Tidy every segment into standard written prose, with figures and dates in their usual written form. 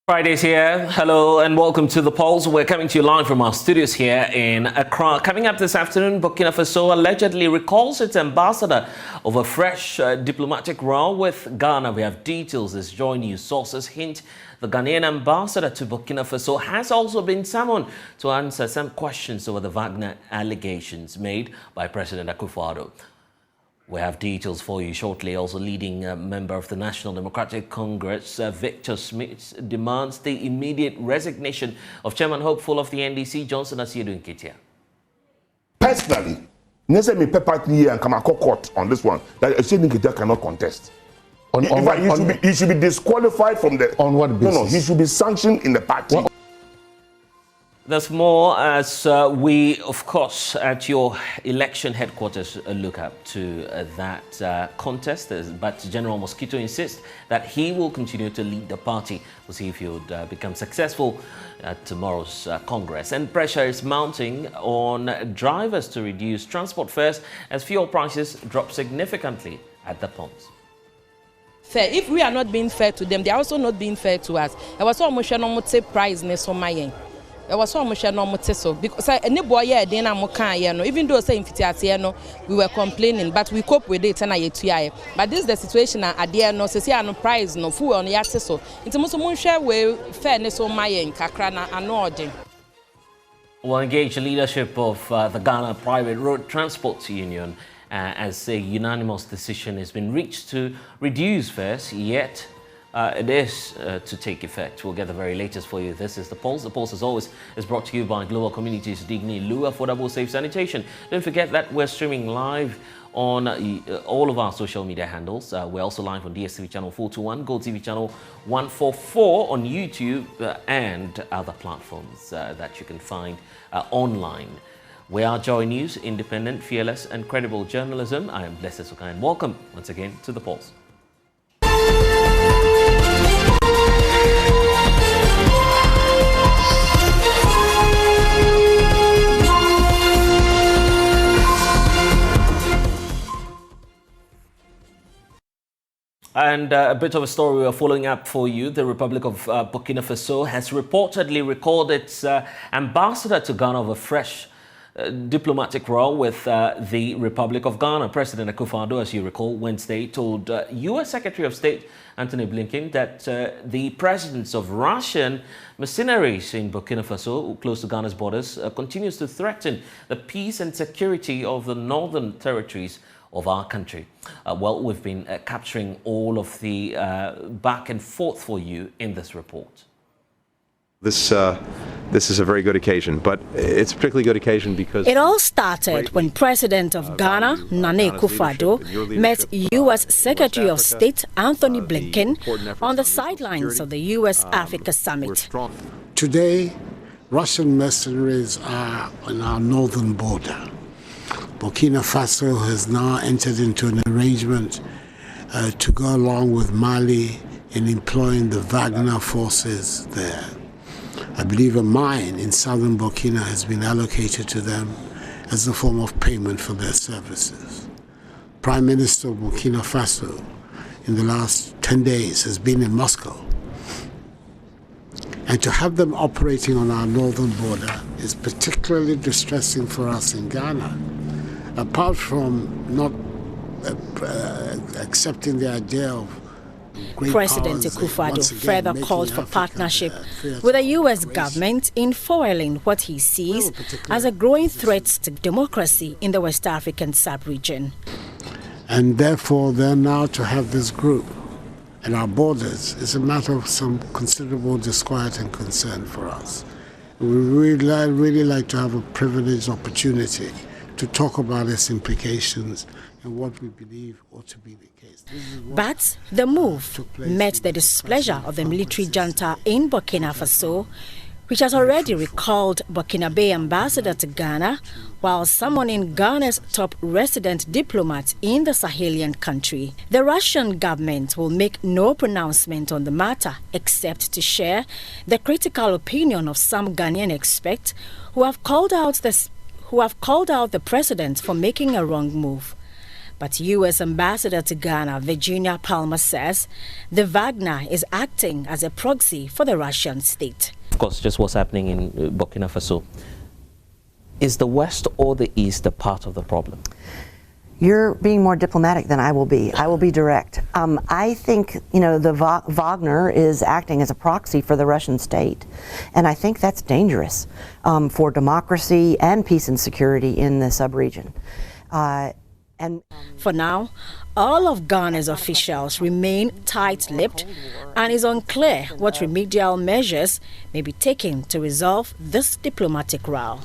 Friday's here. Hello and welcome to The Pulse. We're coming to you live from our studios here in Accra. Coming up this afternoon, Burkina Faso allegedly recalls its ambassador over fresh diplomatic row with Ghana. We have details as JoyNews sources hint the Ghanaian ambassador to Burkina Faso has also been summoned to answer some questions over the Wagner allegations made by President Akufo-Addo. We have details for you shortly. Also, leading member of the National Democratic Congress, Victor Smith, demands the immediate resignation of Chairman Hopeful of the NDC, Johnson Asiedu Nketia. Personally, Nese me paper 3 years and come and court on this one that Asiedu Nketia cannot contest. He should be disqualified from the. On what basis? No, he should be sanctioned in the party. What? There's more as we, of course, at your election headquarters look up to that contest. But General Mosquito insists that he will continue to lead the party. We'll see if he would become successful at tomorrow's Congress. And pressure is mounting on drivers to reduce transport fares as fuel prices drop significantly at the pumps. Fair. If we are not being fair to them, they are also not being fair to us. I was almost sure price neso my. I was almost sure because any boy even though saying we were complaining, but we cope with it and but this is the situation at the end no say no price no full on the so it's most share way fairness on my kakrana and Will engage the leadership of the Ghana Private Road Transport Union as a unanimous decision has been reached to reduce fares, yet it is to take effect. We'll get the very latest for you. This is The Pulse. The Pulse, as always, is brought to you by Global Communities Digni Lu Affordable Safe Sanitation. Don't forget that we're streaming live on all of our social media handles. We're also live on DSTV channel 421, Gold TV channel 144 on YouTube and other platforms that you can find online. We are JoyNews, independent, fearless and credible journalism. I am Blessed Sogah and welcome once again to The Pulse. And a bit of a story we are following up for you. The Republic of Burkina Faso has reportedly recalled its ambassador to Ghana over fresh diplomatic row with the Republic of Ghana. President Akufo-Addo, as you recall, Wednesday told U.S. Secretary of State Antony Blinken that the presence of Russian mercenaries in Burkina Faso, close to Ghana's borders, continues to threaten the peace and security of the northern territories of our country. Well, we've been capturing all of the back and forth for you in this report. This is a very good occasion, but it's a particularly good occasion because it all started when President of Ghana, Nana Akufo-Addo, met U.S. Secretary of State Antony Blinken on the sidelines of the U.S.-Africa Summit. Today, Russian mercenaries are on our northern border. Burkina Faso has now entered into an arrangement to go along with Mali in employing the Wagner forces there. I believe a mine in southern Burkina has been allocated to them as a form of payment for their services. Prime Minister of Burkina Faso in the last 10 days has been in Moscow. And to have them operating on our northern border is particularly distressing for us in Ghana. Apart from not accepting the idea of President Akufo-Addo further called for partnership with the U.S. government in foiling what he sees as a growing threat to democracy in the West African sub-region. And therefore, they're now to have this group at our borders is a matter of some considerable disquiet and concern for us. We really like to have a privileged opportunity to talk about its implications and what we believe ought to be the case. But the move met the displeasure of the military junta in Burkina Faso, which has already recalled Burkinabe ambassador to Ghana, while summoning Ghana's top resident diplomat in the Sahelian country. The Russian government will make no pronouncement on the matter except to share the critical opinion of some Ghanaian experts who have called out the president for making a wrong move. But U.S. Ambassador to Ghana, Virginia Palmer, says the Wagner is acting as a proxy for the Russian state. Of course, just what's happening in Burkina Faso. Is the West or the East a part of the problem? You're being more diplomatic than I will be. I will be direct. I think, the Wagner is acting as a proxy for the Russian state. And I think that's dangerous for democracy and peace and security in the sub-region. For now, all of Ghana's officials remain tight-lipped, and it's unclear what remedial measures may be taken to resolve this diplomatic row.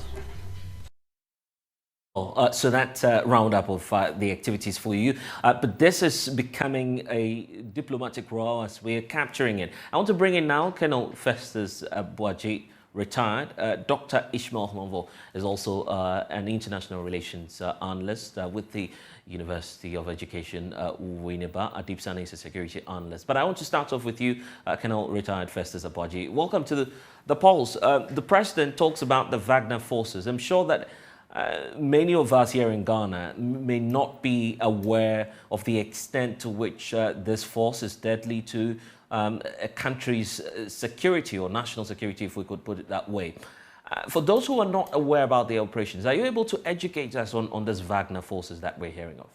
So that roundup of the activities for you. But this is becoming a diplomatic row as we are capturing it. I want to bring in now Colonel Festus Boaji, retired. Dr. Ishmael Honvo is also an international relations analyst with the University of Education, Winneba. Adib Sane is a security analyst. But I want to start off with you, Colonel retired Festus Boaji. Welcome to the polls. The president talks about the Wagner forces. I'm sure that many of us here in Ghana may not be aware of the extent to which this force is deadly to a country's security or national security, if we could put it that way. For those who are not aware about the operations, are you able to educate us on this Wagner forces that we're hearing of?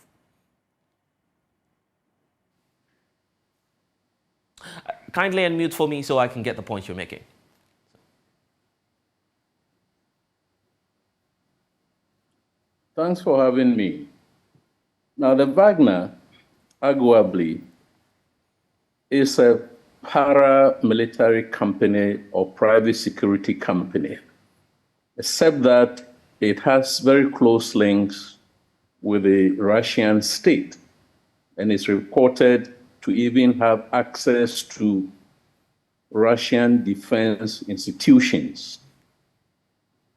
Kindly unmute for me so I can get the point you're making. Thanks for having me. Now, the Wagner, arguably, is a paramilitary company or private security company, except that it has very close links with the Russian state and is reported to even have access to Russian defense institutions.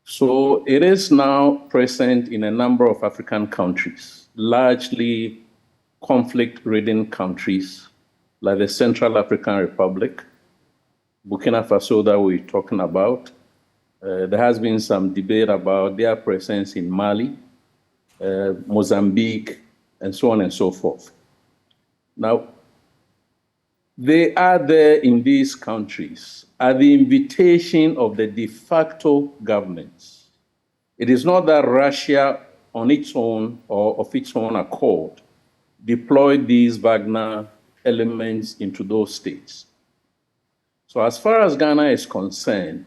So it is now present in a number of African countries, largely conflict-ridden countries like the Central African Republic, Burkina Faso that we're talking about. There has been some debate about their presence in Mali, Mozambique, and so on and so forth. Now, they are there in these countries at the invitation of the de facto governments. It is not that Russia on its own or of its own accord deployed these Wagner elements into those states. So as far as Ghana is concerned,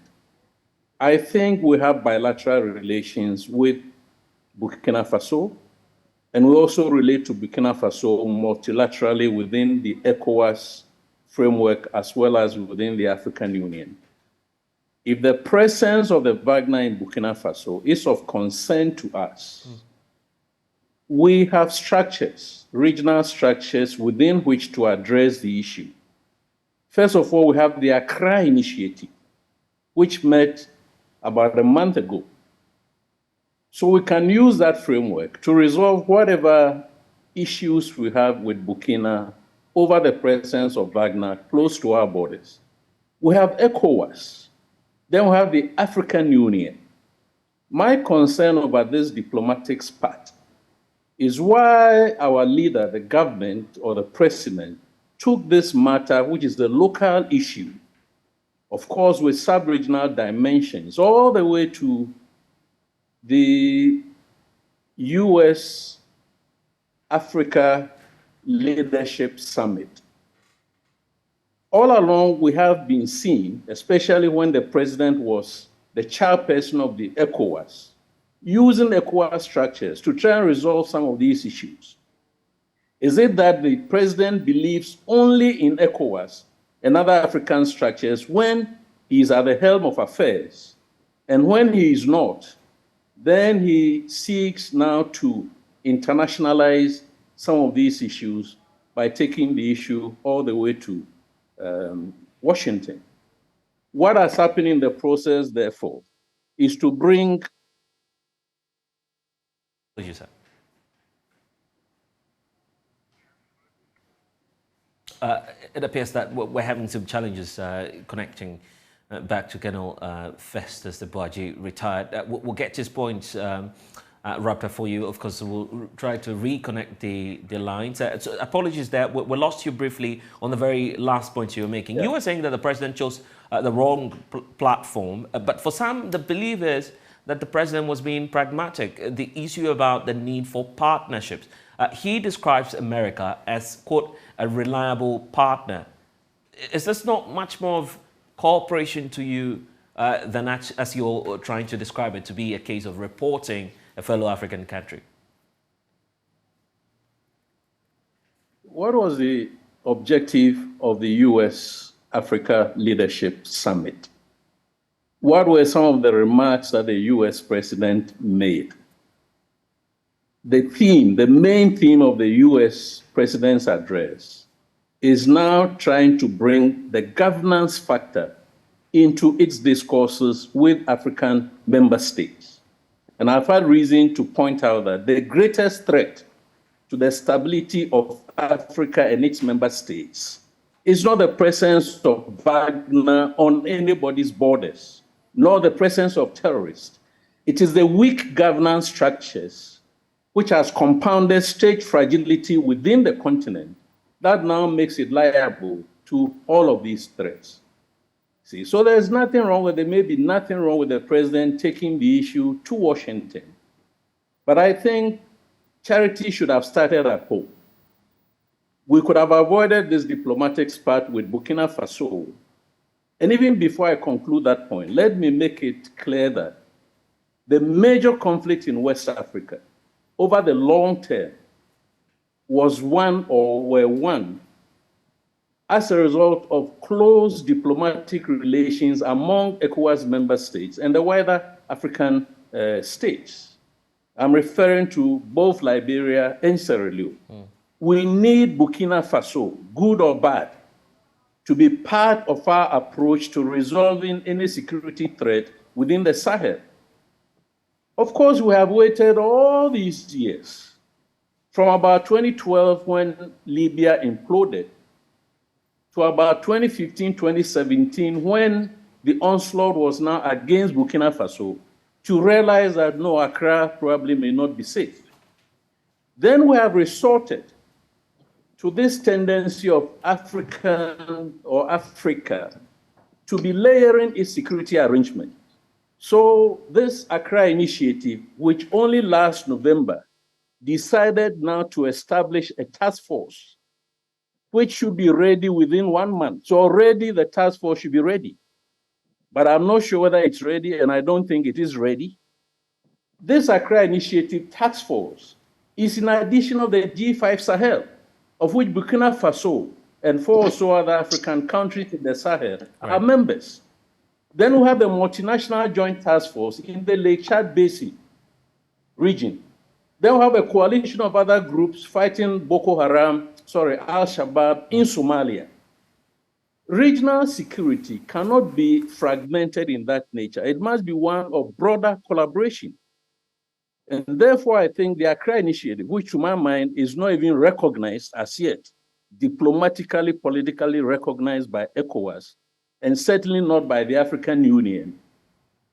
I think we have bilateral relations with Burkina Faso, and we also relate to Burkina Faso multilaterally within the ECOWAS framework as well as within the African Union. If the presence of the Wagner in Burkina Faso is of concern to us, we have structures, regional structures within which to address the issue. First of all, we have the Accra Initiative, which met about a month ago. So we can use that framework to resolve whatever issues we have with Burkina over the presence of Wagner close to our borders. We have ECOWAS. Then we have the African Union. My concern over this diplomatic spat is why our leader, the government or the president, took this matter, which is the local issue, of course with sub-regional dimensions, all the way to the US-Africa Leadership Summit. All along, we have been seeing, especially when the president was the chairperson of the ECOWAS, using ECOWAS structures to try and resolve some of these issues. Is it that the president believes only in ECOWAS and other African structures when he is at the helm of affairs? And when he is not, then he seeks now to internationalize some of these issues by taking the issue all the way to Washington. What has happened in the process, therefore, is to bring... What did you say? It appears that we're having some challenges connecting back to Colonel Festus Boaji, retired. We'll get to his point wrap up for you. Of course, we'll try to reconnect the lines. So apologies that we lost you briefly on the very last point you were making. Yeah. You were saying that the president chose the wrong platform, but for some, the belief is that the president was being pragmatic. The issue about the need for partnerships. He describes America as, quote, a reliable partner. Is this not much more of cooperation to you than as you're trying to describe it to be a case of reporting a fellow African country? What was the objective of the U.S.-Africa Leadership Summit? What were some of the remarks that the U.S. president made? The theme, the main theme of the U.S. president's address is now trying to bring the governance factor into its discourses with African member states. And I've had reason to point out that the greatest threat to the stability of Africa and its member states is not the presence of Wagner on anybody's borders, nor the presence of terrorists. It is the weak governance structures which has compounded state fragility within the continent that now makes it liable to all of these threats. See, so there's nothing wrong with it. There may be nothing wrong with the president taking the issue to Washington. But I think charity should have started at home. We could have avoided this diplomatic spat with Burkina Faso. And even before I conclude that point, let me make it clear that the major conflict in West Africa over the long term were won as a result of close diplomatic relations among ECOWAS member states and the wider African states. I'm referring to both Liberia and Sierra Leone. We need Burkina Faso, good or bad, to be part of our approach to resolving any security threat within the Sahel. Of course, we have waited all these years, from about 2012 when Libya imploded, to about 2015, 2017, when the onslaught was now against Burkina Faso, to realize that no, Accra probably may not be safe. Then we have resorted to this tendency of Africa to be layering its security arrangement. So this Accra initiative, which only last November decided now to establish a task force which should be ready within 1 month. So already the task force should be ready. But I'm not sure whether it's ready, and I don't think it is ready. This Accra Initiative task force is in addition of the G5 Sahel, of which Burkina Faso and 4 or so other African countries in the Sahel are members. Then we have the multinational joint task force in the Lake Chad Basin region. Then we have a coalition of other groups fighting Al-Shabaab in Somalia. Regional security cannot be fragmented in that nature. It must be one of broader collaboration. And therefore, I think the Accra Initiative, which to my mind is not even recognized as yet, diplomatically, politically recognized by ECOWAS, and certainly not by the African Union,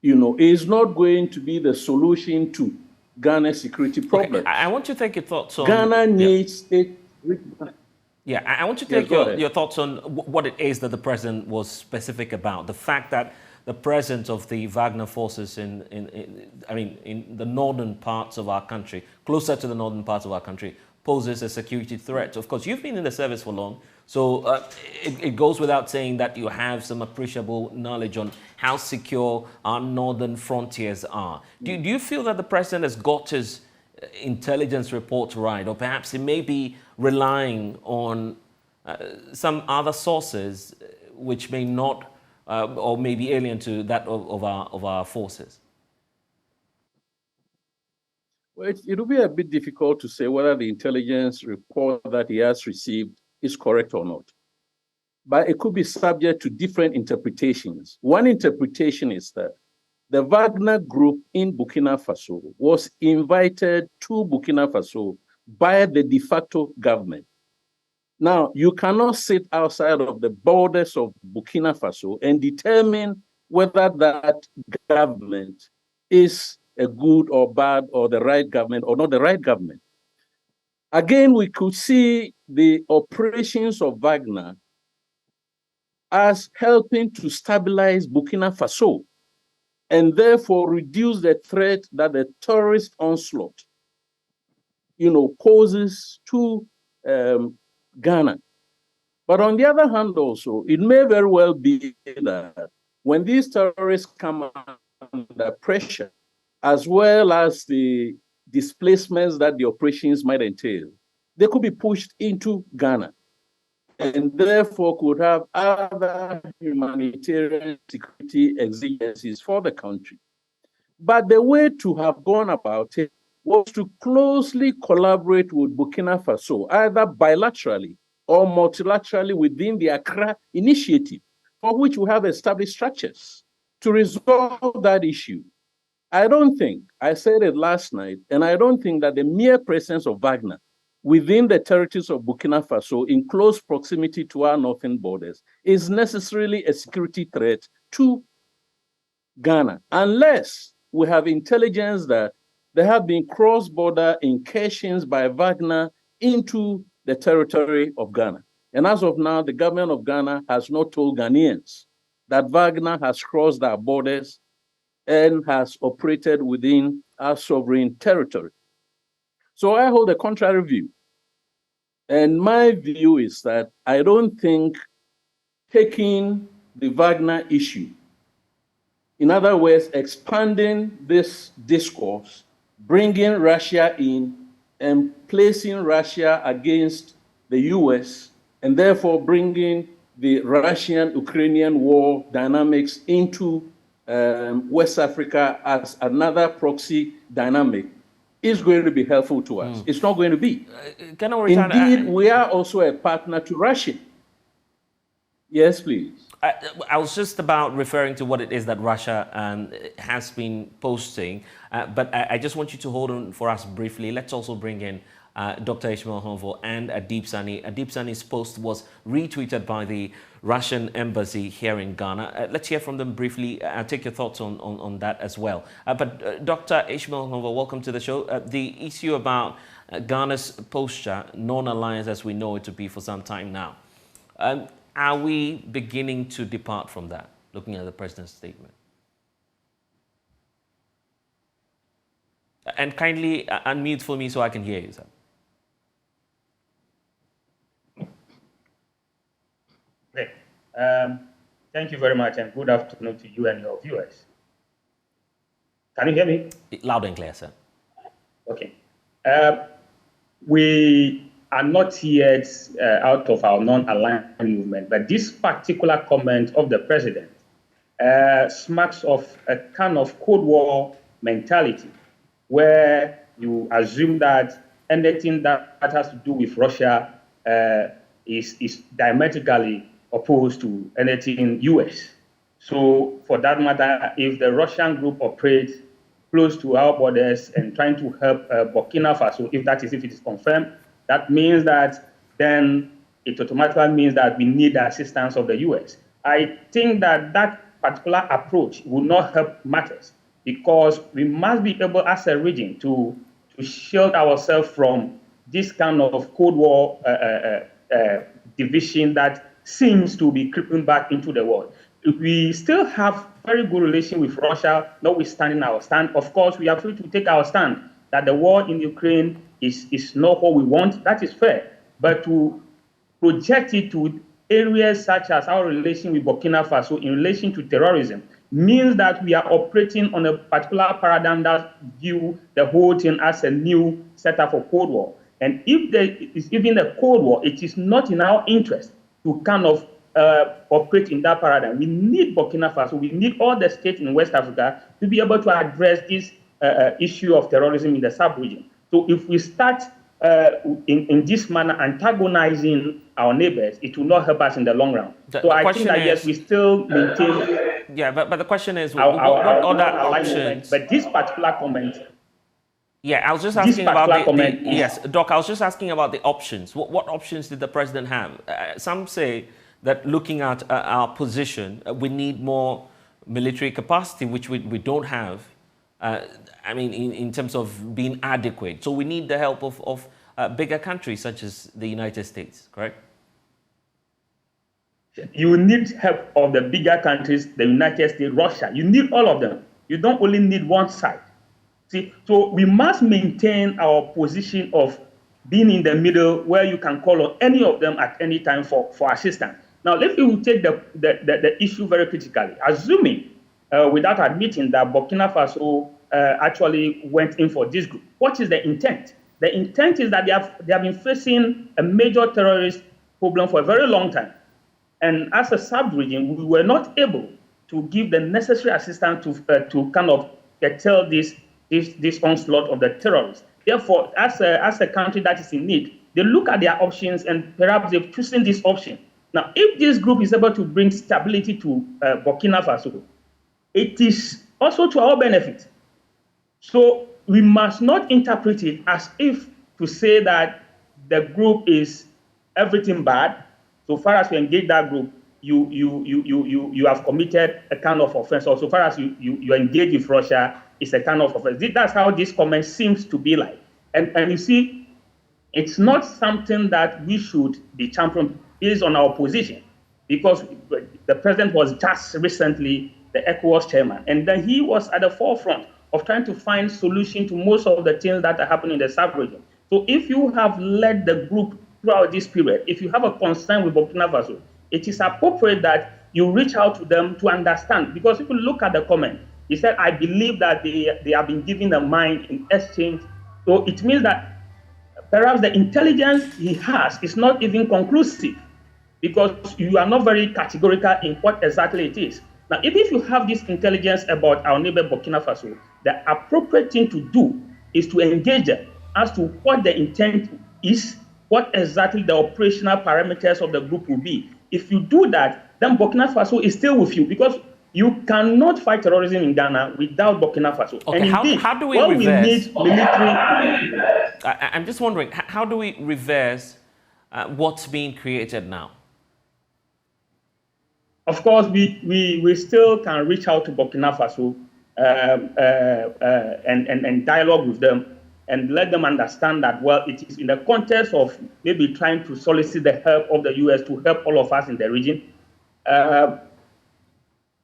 is not going to be the solution to Ghana's security problem. Okay, I want to take your thoughts on... Ghana needs a... Yeah, I want to take your thoughts on what it is that the president was specific about. The fact that the presence of the Wagner forces in the northern parts of our country, closer to the northern parts of our country, poses a security threat. Of course, you've been in the service for long, so it goes without saying that you have some appreciable knowledge on how secure our northern frontiers are. Do you feel that the president has got his intelligence reports right, or perhaps he may be relying on some other sources which may not or may be alien to that of our forces? Well, it will be a bit difficult to say whether the intelligence report that he has received is correct or not. But it could be subject to different interpretations. One interpretation is that the Wagner group in Burkina Faso was invited to Burkina Faso by the de facto government. Now, you cannot sit outside of the borders of Burkina Faso and determine whether that government is a good or bad or the right government or not the right government. Again, we could see the operations of Wagner as helping to stabilize Burkina Faso and therefore reduce the threat that the terrorist onslaught, poses to Ghana. But on the other hand also, it may very well be that when these terrorists come under pressure, as well as the displacements that the operations might entail, they could be pushed into Ghana and therefore could have other humanitarian security exigencies for the country. But the way to have gone about it was to closely collaborate with Burkina Faso, either bilaterally or multilaterally within the Accra Initiative, for which we have established structures to resolve that issue. I said it last night, and I don't think that the mere presence of Wagner within the territories of Burkina Faso in close proximity to our northern borders is necessarily a security threat to Ghana, unless we have intelligence that there have been cross-border incursions by Wagner into the territory of Ghana. And as of now, the government of Ghana has not told Ghanaians that Wagner has crossed our borders and has operated within our sovereign territory. So I hold a contrary view. And my view is that I don't think taking the Wagner issue, in other words, expanding this discourse, bringing Russia in and placing Russia against the US, and therefore bringing the Russian-Ukrainian war dynamics into West Africa as another proxy dynamic is going to be helpful to us. It's not going to be. Indeed, we are also a partner to Russia. Yes, please. I was just about referring to what it is that Russia has been posting, but I just want you to hold on for us briefly. Let's also bring in Dr. Ishmael Honvo and Adib Sani. Adib Sani's post was retweeted by the Russian embassy here in Ghana. Let's hear from them briefly. I'll take your thoughts on that as well. But Dr. Ishmael Honvo, welcome to the show. The issue about Ghana's posture, non-alliance as we know it to be for some time now. Are we beginning to depart from that, looking at the president's statement? And kindly unmute for me so I can hear you, sir. Great. Thank you very much, and good afternoon to you and your viewers. Can you hear me? Loud and clear, sir. Okay. We are not yet out of our non-aligned movement, but this particular comment of the president smacks of a kind of Cold War mentality, where you assume that anything that has to do with Russia is diametrically opposed to anything US. So for that matter, if the Russian group operates close to our borders and trying to help Burkina Faso, if it is confirmed, that means that then it automatically means that we need the assistance of the US. I think that that particular approach will not help matters, because we must be able as a region to shield ourselves from this kind of Cold War division that seems to be creeping back into the world. We still have very good relation with Russia, notwithstanding our stand. Of course, we are free to take our stand that the war in Ukraine is not what we want. That is fair. But to project it to areas such as our relation with Burkina Faso in relation to terrorism means that we are operating on a particular paradigm that view the whole thing as a new setup for Cold War. And if there is even a Cold War, it is not in our interest to kind of operate in that paradigm. We need Burkina Faso, we need all the states in West Africa to be able to address this issue of terrorism in the sub-region. So if we start in this manner antagonizing our neighbors, it will not help us in the long run. So I think that yes, we still maintain. Yeah, but the question is, what other options? But this particular comment. Yeah, I was just asking about yes, Doc, I was just asking about the options. What options did the president have? Some say that looking at our position, we need more military capacity, which we don't have. I mean, in terms of being adequate. So we need the help of bigger countries such as the United States, correct? You need help of the bigger countries, the United States, Russia. You need all of them. You don't only need one side. See, so we must maintain our position of being in the middle where you can call on any of them at any time for assistance. Now, if we take the issue very critically, assuming without admitting that Burkina Faso actually went in for this group, what is the intent? The intent is that they have been facing a major terrorist problem for a very long time. And as a sub-region, we were not able to give the necessary assistance to kind of curtail this onslaught of the terrorists. Therefore, as a country that is in need, they look at their options and perhaps they've chosen this option. Now, if this group is able to bring stability to Burkina Faso, it is also to our benefit. So we must not interpret it as if to say that the group is everything bad. So far as you engage that group, you have committed a kind of offense. Or so far as you engage with Russia, it's a kind of offense. That's how this comment seems to be like. And you see, it's not something that we should be championed based on our position, because the president was just recently the ECOWAS chairman, and then he was at the forefront of trying to find solution to most of the things that are happening in the sub-region. So if you have led the group throughout this period, if you have a concern with Burkina Faso, it is appropriate that you reach out to them to understand. Because if you look at the comment, he said, I believe that they have been given a mine in exchange. So it means that perhaps the intelligence he has is not even conclusive, because you are not very categorical in what exactly it is. Now, even if you have this intelligence about our neighbor Burkina Faso, the appropriate thing to do is to engage them as to what the intent is, what exactly the operational parameters of the group will be. If you do that, then Burkina Faso is still with you, because you cannot fight terrorism in Ghana without Burkina Faso. Okay, and indeed, how do we reverse? We need military. I'm just wondering, how do we reverse what's being created now? Of course, we still can reach out to Burkina Faso and dialogue with them and let them understand that, well, it is in the context of maybe trying to solicit the help of the U.S. to help all of us in the region.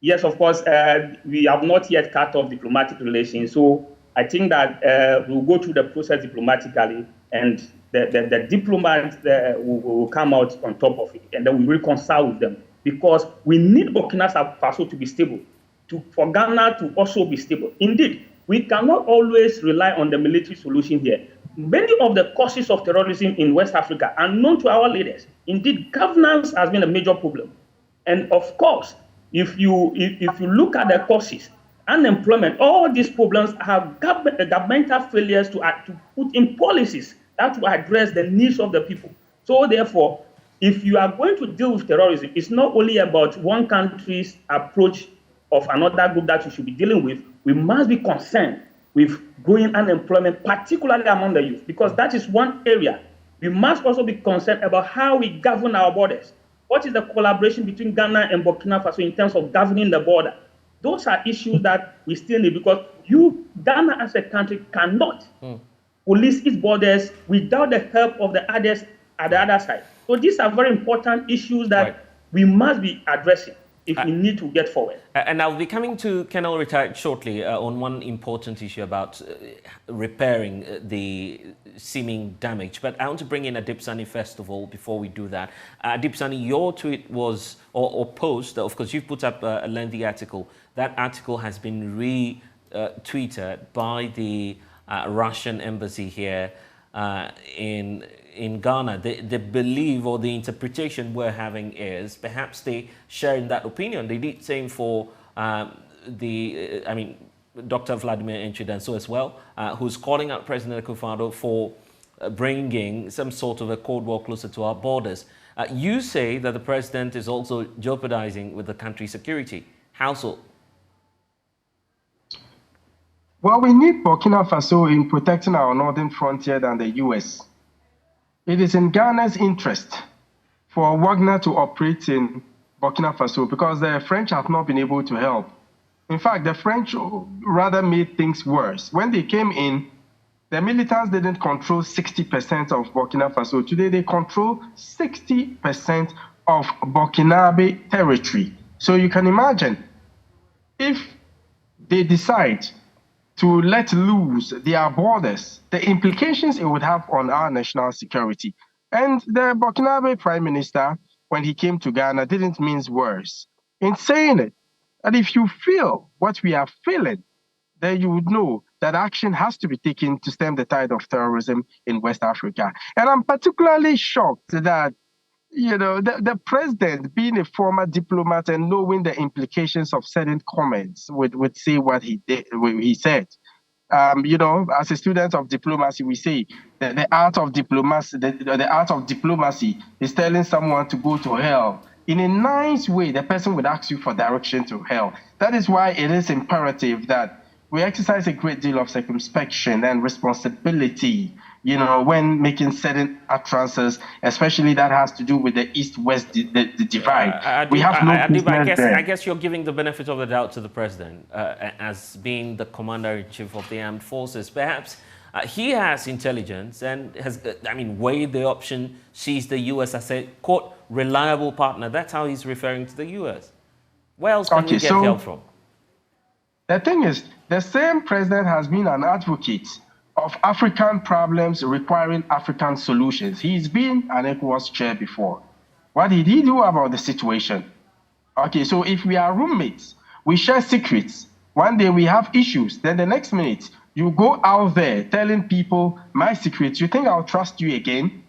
Yes, of course, we have not yet cut off diplomatic relations. So I think that we'll go through the process diplomatically, and the diplomats will come out on top of it, and then we reconcile with them. Because we need Burkina Faso to be stable, for Ghana to also be stable. Indeed, we cannot always rely on the military solution here. Many of the causes of terrorism in West Africa are known to our leaders. Indeed, governance has been a major problem. And of course, if you look at the causes, unemployment, all these problems have governmental failures to put in policies that will address the needs of the people. So therefore, if you are going to deal with terrorism, it's not only about one country's approach of another group that you should be dealing with. We must be concerned with growing unemployment, particularly among the youth, because that is one area. We must also be concerned about how we govern our borders. What is the collaboration between Ghana and Burkina Faso in terms of governing the border? Those are issues that we still need, because Ghana as a country cannot police its borders without the help of the others at the other side. So these are very important issues that we must be addressing if we need to get forward. And I'll be coming to Colonel Retired shortly on one important issue about repairing the seeming damage. But I want to bring in Adipsani first of all before we do that. Adipsani, your tweet was, or post, of course, you've put up a lengthy article. That article has been retweeted by the Russian embassy here in Ghana. The belief or the interpretation we're having is perhaps they sharing that opinion. They did same for Dr. Vladimir Enchidanso as well, who's calling out President Akufo-Addo for bringing some sort of a Cold War closer to our borders. You say that the president is also jeopardizing with the country's security. How so? Well, we need Burkina Faso in protecting our northern frontier than the U.S. It is in Ghana's interest for Wagner to operate in Burkina Faso because the French have not been able to help In fact, the French rather made things worse. When they came in, the militants didn't control 60% of Burkina Faso. Today, they control 60% of Burkinabe territory. So you can imagine, if they decide to let loose their borders, the implications it would have on our national security. And the Burkinabe Prime Minister, when he came to Ghana, didn't mince words in saying it. And if you feel what we are feeling, then you would know that action has to be taken to stem the tide of terrorism in West Africa. And I'm particularly shocked that, you know, the president, being a former diplomat and knowing the implications of certain comments, would say what he did, he said. You know, as a student of diplomacy, we say that the art of diplomacy, the art of diplomacy is telling someone to go to hell. In a nice way, the person would ask you for direction to hell. That is why it is imperative that we exercise a great deal of circumspection and responsibility, you know, when making certain utterances, especially that has to do with the East-West the divide. We have no business there. I guess you're giving the benefit of the doubt to the president as being the commander-in-chief of the armed forces. Perhaps he has intelligence and has, weighed the option, sees the U.S. as a, quote, reliable partner. That's how he's referring to the U.S. Where else can we get help from? The thing is, the same president has been an advocate of African problems requiring African solutions. He's been an ECOWAS chair before. What did he do about the situation? Okay, so if we are roommates, we share secrets. One day we have issues, then the next minute you go out there telling people my secrets. You think I'll trust you again?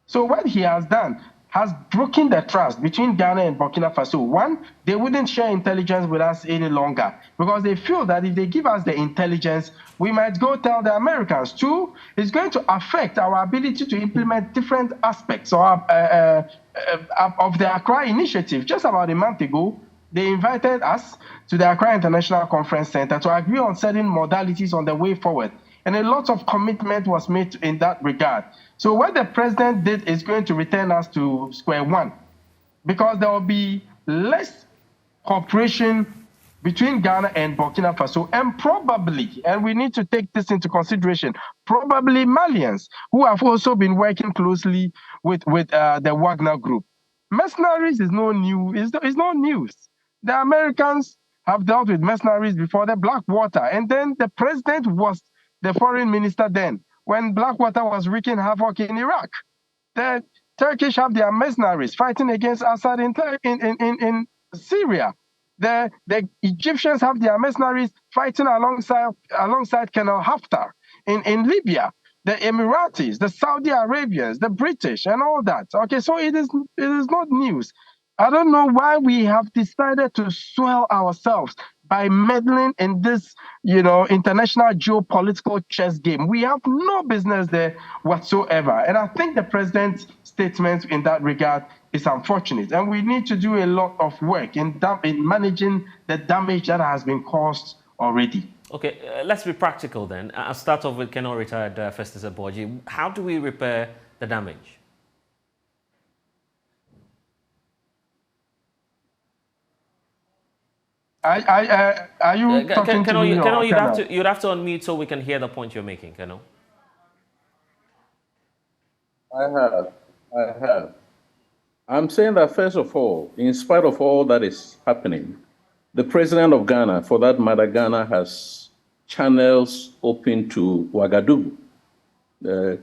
So what he has done has broken the trust between Ghana and Burkina Faso. One, they wouldn't share intelligence with us any longer because they feel that if they give us the intelligence, we might go tell the Americans. Two, it's going to affect our ability to implement different aspects of the Accra Initiative. Just about a month ago, they invited us to the Accra International Conference Center to agree on certain modalities on the way forward. And a lot of commitment was made in that regard. So what the president did is going to return us to square one, because there will be less cooperation between Ghana and Burkina Faso, and probably, and we need to take this into consideration, probably Malians who have also been working closely with the Wagner Group. Mercenaries is no new, is no news. The Americans have dealt with mercenaries before the Blackwater, and then the president was the foreign minister then, when Blackwater was wreaking havoc in Iraq. The Turkish have their mercenaries fighting against Assad in Syria. The Egyptians have their mercenaries fighting alongside Colonel Haftar in Libya. The Emiratis, the Saudi Arabians, the British, and all that. Okay, so it is not news. I don't know why we have decided to swell ourselves by meddling in this, international geopolitical chess game. We have no business there whatsoever. And I think the president's statement in that regard is unfortunate. And we need to do a lot of work in managing the damage that has been caused already. Okay, let's be practical then. I'll start off with Colonel Retired Festus Eboji. How do we repair the damage? Are you talking to me? Colonel, you'd have to unmute so we can hear the point you're making, Colonel. I have. I'm saying that, first of all, in spite of all that is happening, the president of Ghana, for that matter, Ghana has channels open to Ouagadougou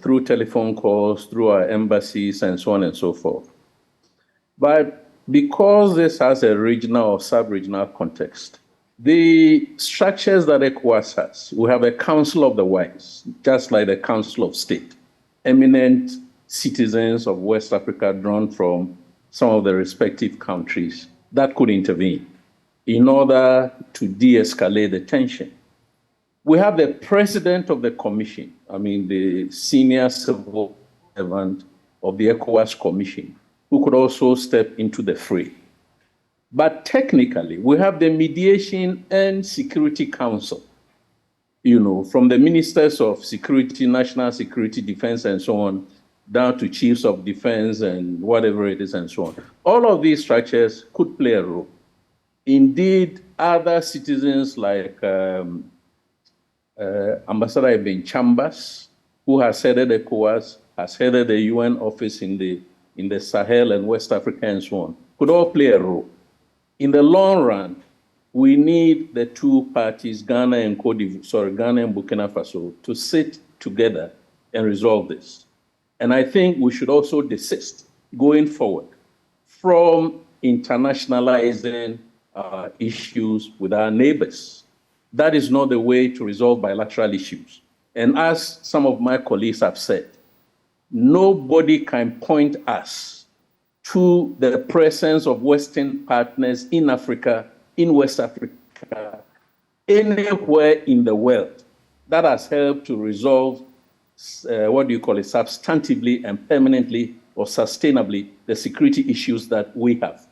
through telephone calls, through our embassies, and so on and so forth. But because this has a regional or sub-regional context, the structures that ECOWAS has, we have a Council of the Wise, just like the Council of State, eminent citizens of West Africa drawn from some of the respective countries that could intervene in order to de-escalate the tension. We have the president of the commission, the senior civil servant of the ECOWAS commission, who could also step into the fray. But technically, we have the Mediation and Security Council, from the ministers of security, national security, defense, and so on, down to chiefs of defense and whatever it is and so on. All of these structures could play a role. Indeed, other citizens like Ambassador Ibn Chambers, who has headed ECOWAS, has headed the UN office in the Sahel and West Africa and so on, could all play a role. In the long run, we need the two parties, Ghana and Ghana and Burkina Faso, to sit together and resolve this. And I think we should also desist going forward from internationalizing issues with our neighbors. That is not the way to resolve bilateral issues. And as some of my colleagues have said, nobody can point us to the presence of Western partners in Africa, in West Africa, anywhere in the world that has helped to resolve, substantively and permanently or sustainably the security issues that we have.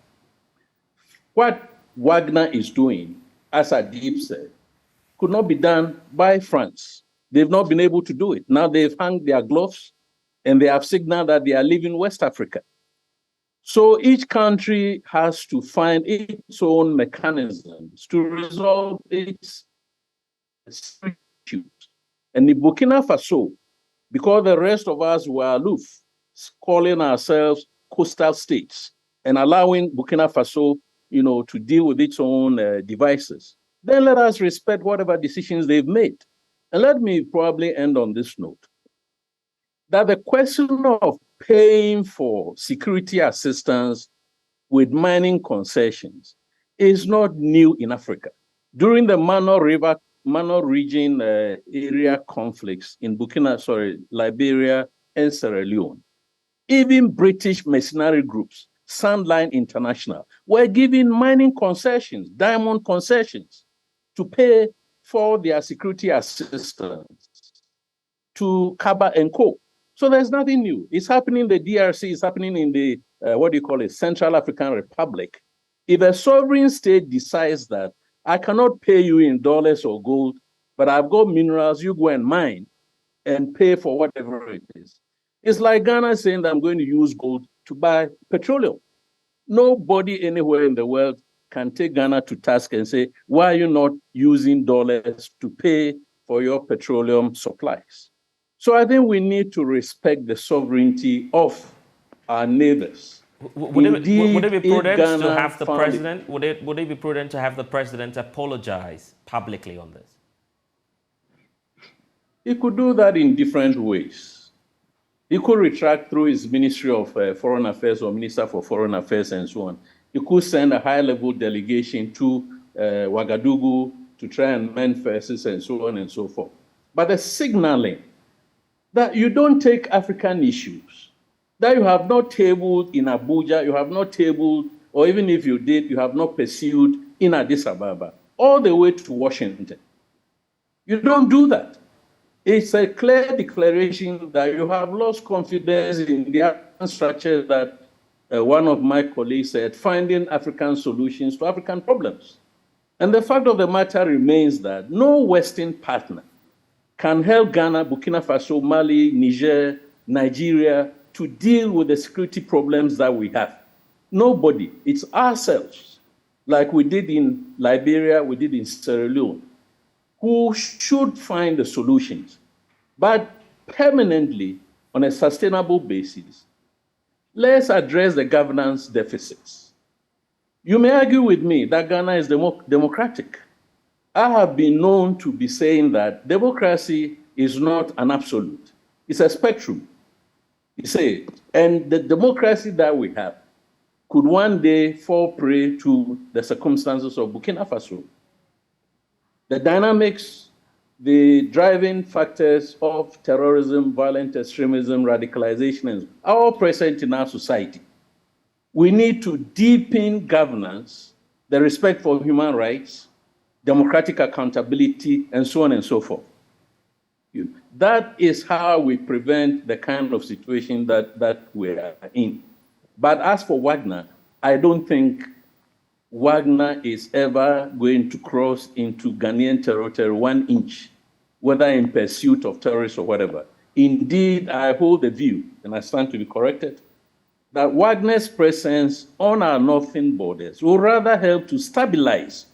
What Wagner is doing, as Adib said, could not be done by France. They've not been able to do it. Now they've hung their gloves and they have signaled that they are leaving West Africa. So each country has to find its own mechanisms to resolve its issues. And in Burkina Faso, because the rest of us were aloof, calling ourselves coastal states and allowing Burkina Faso, to deal with its own devices, then let us respect whatever decisions they've made. And let me probably end on this note, that the question of paying for security assistance with mining concessions is not new in Africa. During the Mano region area conflicts in Liberia and Sierra Leone, even British mercenary groups, Sandline International, were giving mining concessions, diamond concessions, to pay for their security assistance to Kaba and Co. So there's nothing new. It's happening in the DRC, it's happening in the, Central African Republic. If a sovereign state decides that I cannot pay you in dollars or gold, but I've got minerals, you go and mine and pay for whatever it is. It's like Ghana saying that I'm going to use gold to buy petroleum. Nobody anywhere in the world can take Ghana to task and say, why are you not using dollars to pay for your petroleum supplies? So I think we need to respect the sovereignty of our neighbors. Would it be prudent to have the president? Would it be prudent to have the president apologize publicly on this? He could do that in different ways. He could retract through his Ministry of Foreign Affairs or Minister for Foreign Affairs and so on. He could send a high-level delegation to Ouagadougou to try and mend verses and so on and so forth. But the signaling that you don't take African issues, that you have not tabled in Abuja, you have not tabled, or even if you did, you have not pursued in Addis Ababa, all the way to Washington. You don't do that. It's a clear declaration that you have lost confidence in the structure that one of my colleagues said, finding African solutions to African problems. And the fact of the matter remains that no Western partner can help Ghana, Burkina Faso, Mali, Niger, Nigeria to deal with the security problems that we have. Nobody. It's ourselves, like we did in Liberia, we did in Sierra Leone, who should find the solutions, but permanently, on a sustainable basis. Let's address the governance deficits. You may argue with me that Ghana is democratic. I have been known to be saying that democracy is not an absolute. It's a spectrum. You say, and the democracy that we have could one day fall prey to the circumstances of Burkina Faso. The dynamics, the driving factors of terrorism, violent extremism, radicalization are all present in our society. We need to deepen governance, the respect for human rights, democratic accountability, and so on and so forth. That is how we prevent the kind of situation that we are in. But as for Wagner, I don't think Wagner is ever going to cross into Ghanaian territory 1 inch, whether in pursuit of terrorists or whatever. Indeed, I hold the view, and I stand to be corrected, that Wagner's presence on our northern borders will rather help to stabilize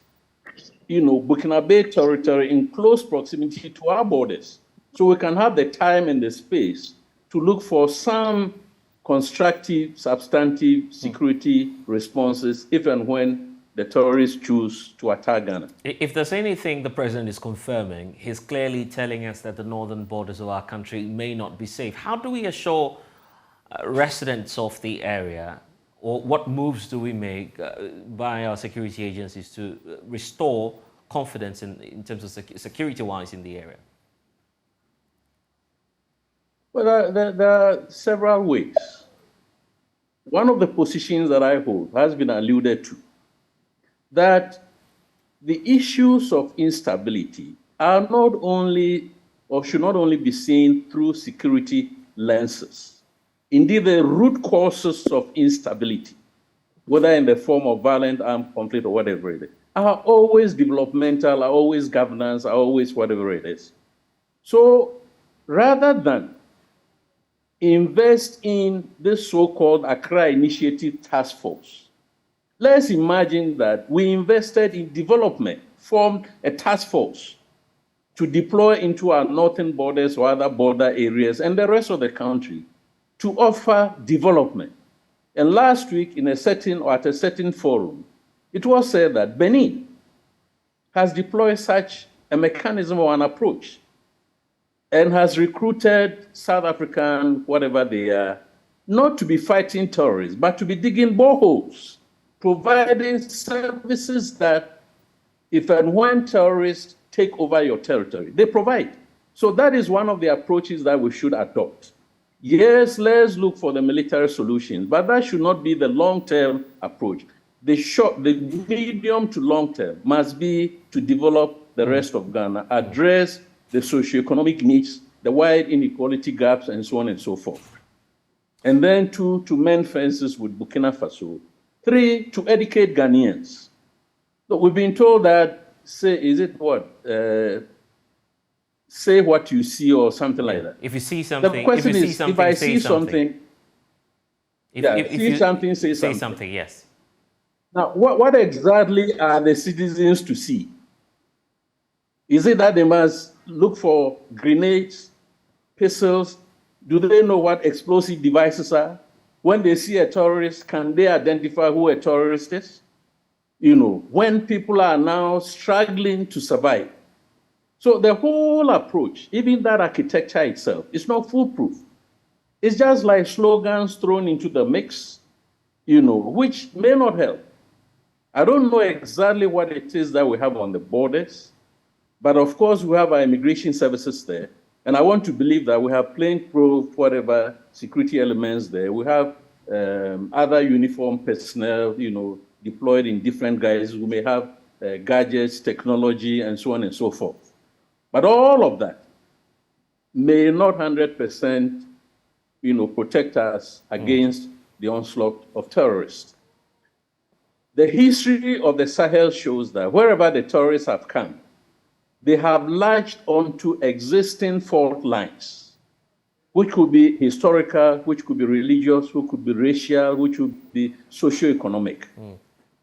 Burkina Faso territory in close proximity to our borders. So we can have the time and the space to look for some constructive, substantive security responses if and when the terrorists choose to attack Ghana. If there's anything the president is confirming, he's clearly telling us that the northern borders of our country may not be safe. How do we assure residents of the area, or what moves do we make by our security agencies to restore confidence in terms of security-wise in the area? Well, there are several ways. One of the positions that I hold has been alluded to, that the issues of instability are not only, or should not only be seen through security lenses. Indeed, the root causes of instability, whether in the form of violent armed conflict or whatever it is, are always developmental, are always governance, are always whatever it is. So rather than invest in this so-called Accra Initiative Task Force, let's imagine that we invested in development, formed a task force to deploy into our northern borders or other border areas and the rest of the country to offer development. And last week, at a certain forum, it was said that Benin has deployed such a mechanism or an approach and has recruited South African, whatever they are, not to be fighting terrorists, but to be digging boreholes, providing services that if and when terrorists take over your territory, they provide. So that is one of the approaches that we should adopt. Yes, let's look for the military solutions, but that should not be the long-term approach. The medium to long-term must be to develop the rest of Ghana, address the socioeconomic needs, the wide inequality gaps, and so on and so forth. And then two, to mend fences with Burkina Faso. 3, to educate Ghanaians. So we've been told that, say what you see or something like that. If you see something, the question is, if I see something, say something. Yes. Now, what exactly are the citizens to see? Is it that they must look for grenades, pistols? Do they know what explosive devices are? When they see a terrorist, can they identify who a terrorist is? When people are now struggling to survive. So the whole approach, even that architecture itself, is not foolproof. It's just like slogans thrown into the mix, which may not help. I don't know exactly what it is that we have on the borders, but of course we have our immigration services there. And I want to believe that we have plainclothes, whatever security elements there. We have other uniformed personnel, deployed in different guises. We may have gadgets, technology, and so on and so forth. But all of that may not 100%, protect us against the onslaught of terrorists. The history of the Sahel shows that wherever the terrorists have come, they have latched onto existing fault lines, which could be historical, which could be religious, which could be racial, which would be socioeconomic.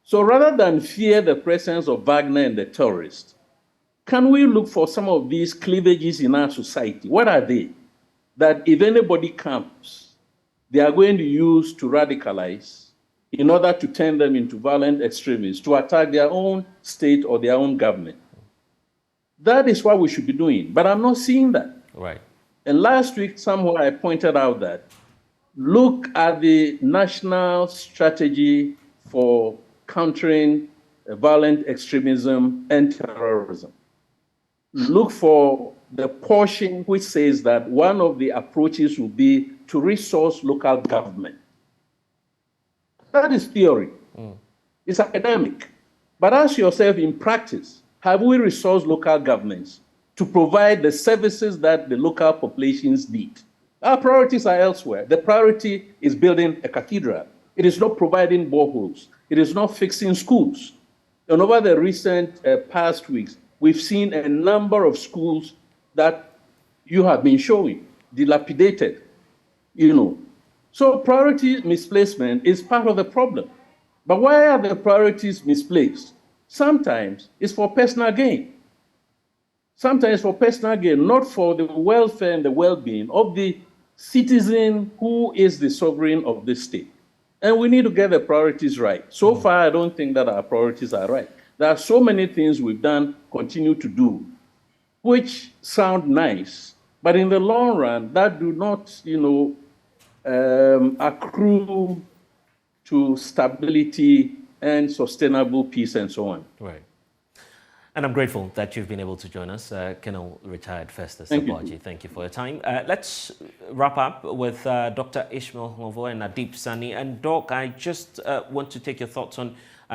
So rather than fear the presence of Wagner and the terrorists, can we look for some of these cleavages in our society? What are they? That if anybody comes, they are going to use to radicalize in order to turn them into violent extremists, to attack their own state or their own government. That is what we should be doing, but I'm not seeing that. Right. And last week, somewhere I pointed out that look at the national strategy for countering violent extremism and terrorism. Look for the portion which says that one of the approaches will be to resource local government. That is theory. It's academic. But ask yourself in practice, have we resourced local governments to provide the services that the local populations need? Our priorities are elsewhere. The priority is building a cathedral. It is not providing boreholes. It is not fixing schools. And over the recent past weeks, we've seen a number of schools that you have been showing, dilapidated, So priority misplacement is part of the problem. But why are the priorities misplaced? sometimes it's for personal gain. Sometimes for personal gain, not for the welfare and the well-being of the citizen who is the sovereign of this state. And we need to get the priorities right. So far, I don't think that our priorities are right. There are so many things we've done, continue to do, which sound nice, but in the long run, that do not, accrue to stability and sustainable peace and so on. Right. And I'm grateful that you've been able to join us, Colonel Retired Festus Thank you. Abaji. Thank you for your time. Let's wrap up with Dr. Ishmael Hovo and Adib Sani. And Doc, I just want to take your thoughts on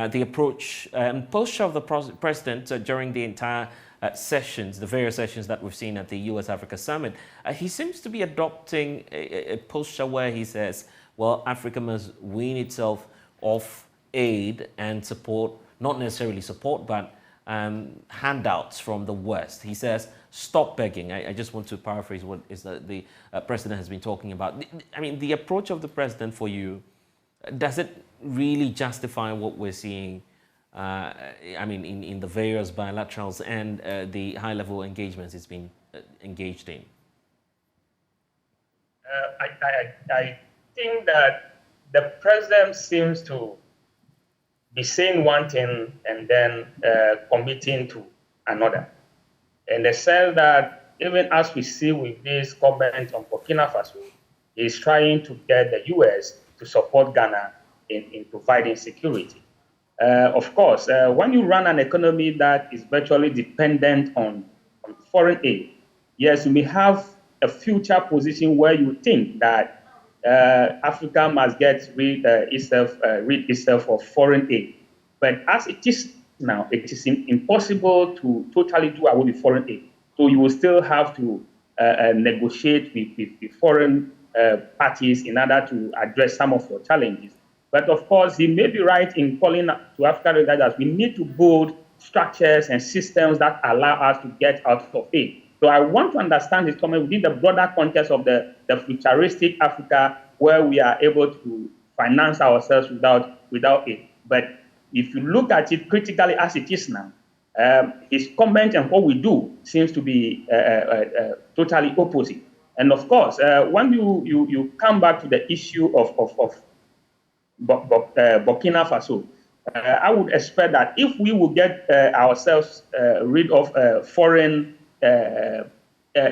the approach and posture of the president during the entire sessions, the various sessions that we've seen at the US-Africa Summit. He seems to be adopting a posture where he says, well, Africa must wean itself off aid and support, not necessarily support, but handouts from the West. He says, stop begging. I just want to paraphrase what is the president has been talking about. I mean, the approach of the president for you, does it really justify what we're seeing, in the various bilaterals and the high-level engagements it's been engaged in? I think that the president seems to be saying one thing and then committing to another. In the sense that even as we see with this comment on Burkina Faso, he's trying to get the US to support Ghana in providing security. Of course, when you run an economy that is virtually dependent on foreign aid, yes, you may have a future position where you think that Africa must get rid itself of foreign aid. But as it is now, it is impossible to totally do away with foreign aid. So you will still have to negotiate with foreign parties in order to address some of your challenges. But of course, he may be right in calling to African leaders, we need to build structures and systems that allow us to get out of aid. So I want to understand his comment within the broader context of the futuristic Africa, where we are able to finance ourselves without aid. But if you look at it critically as it is now, his comment and what we do seems to be totally opposite. And of course, when you come back to the issue of Burkina Faso, I would expect that if we will get ourselves rid of foreign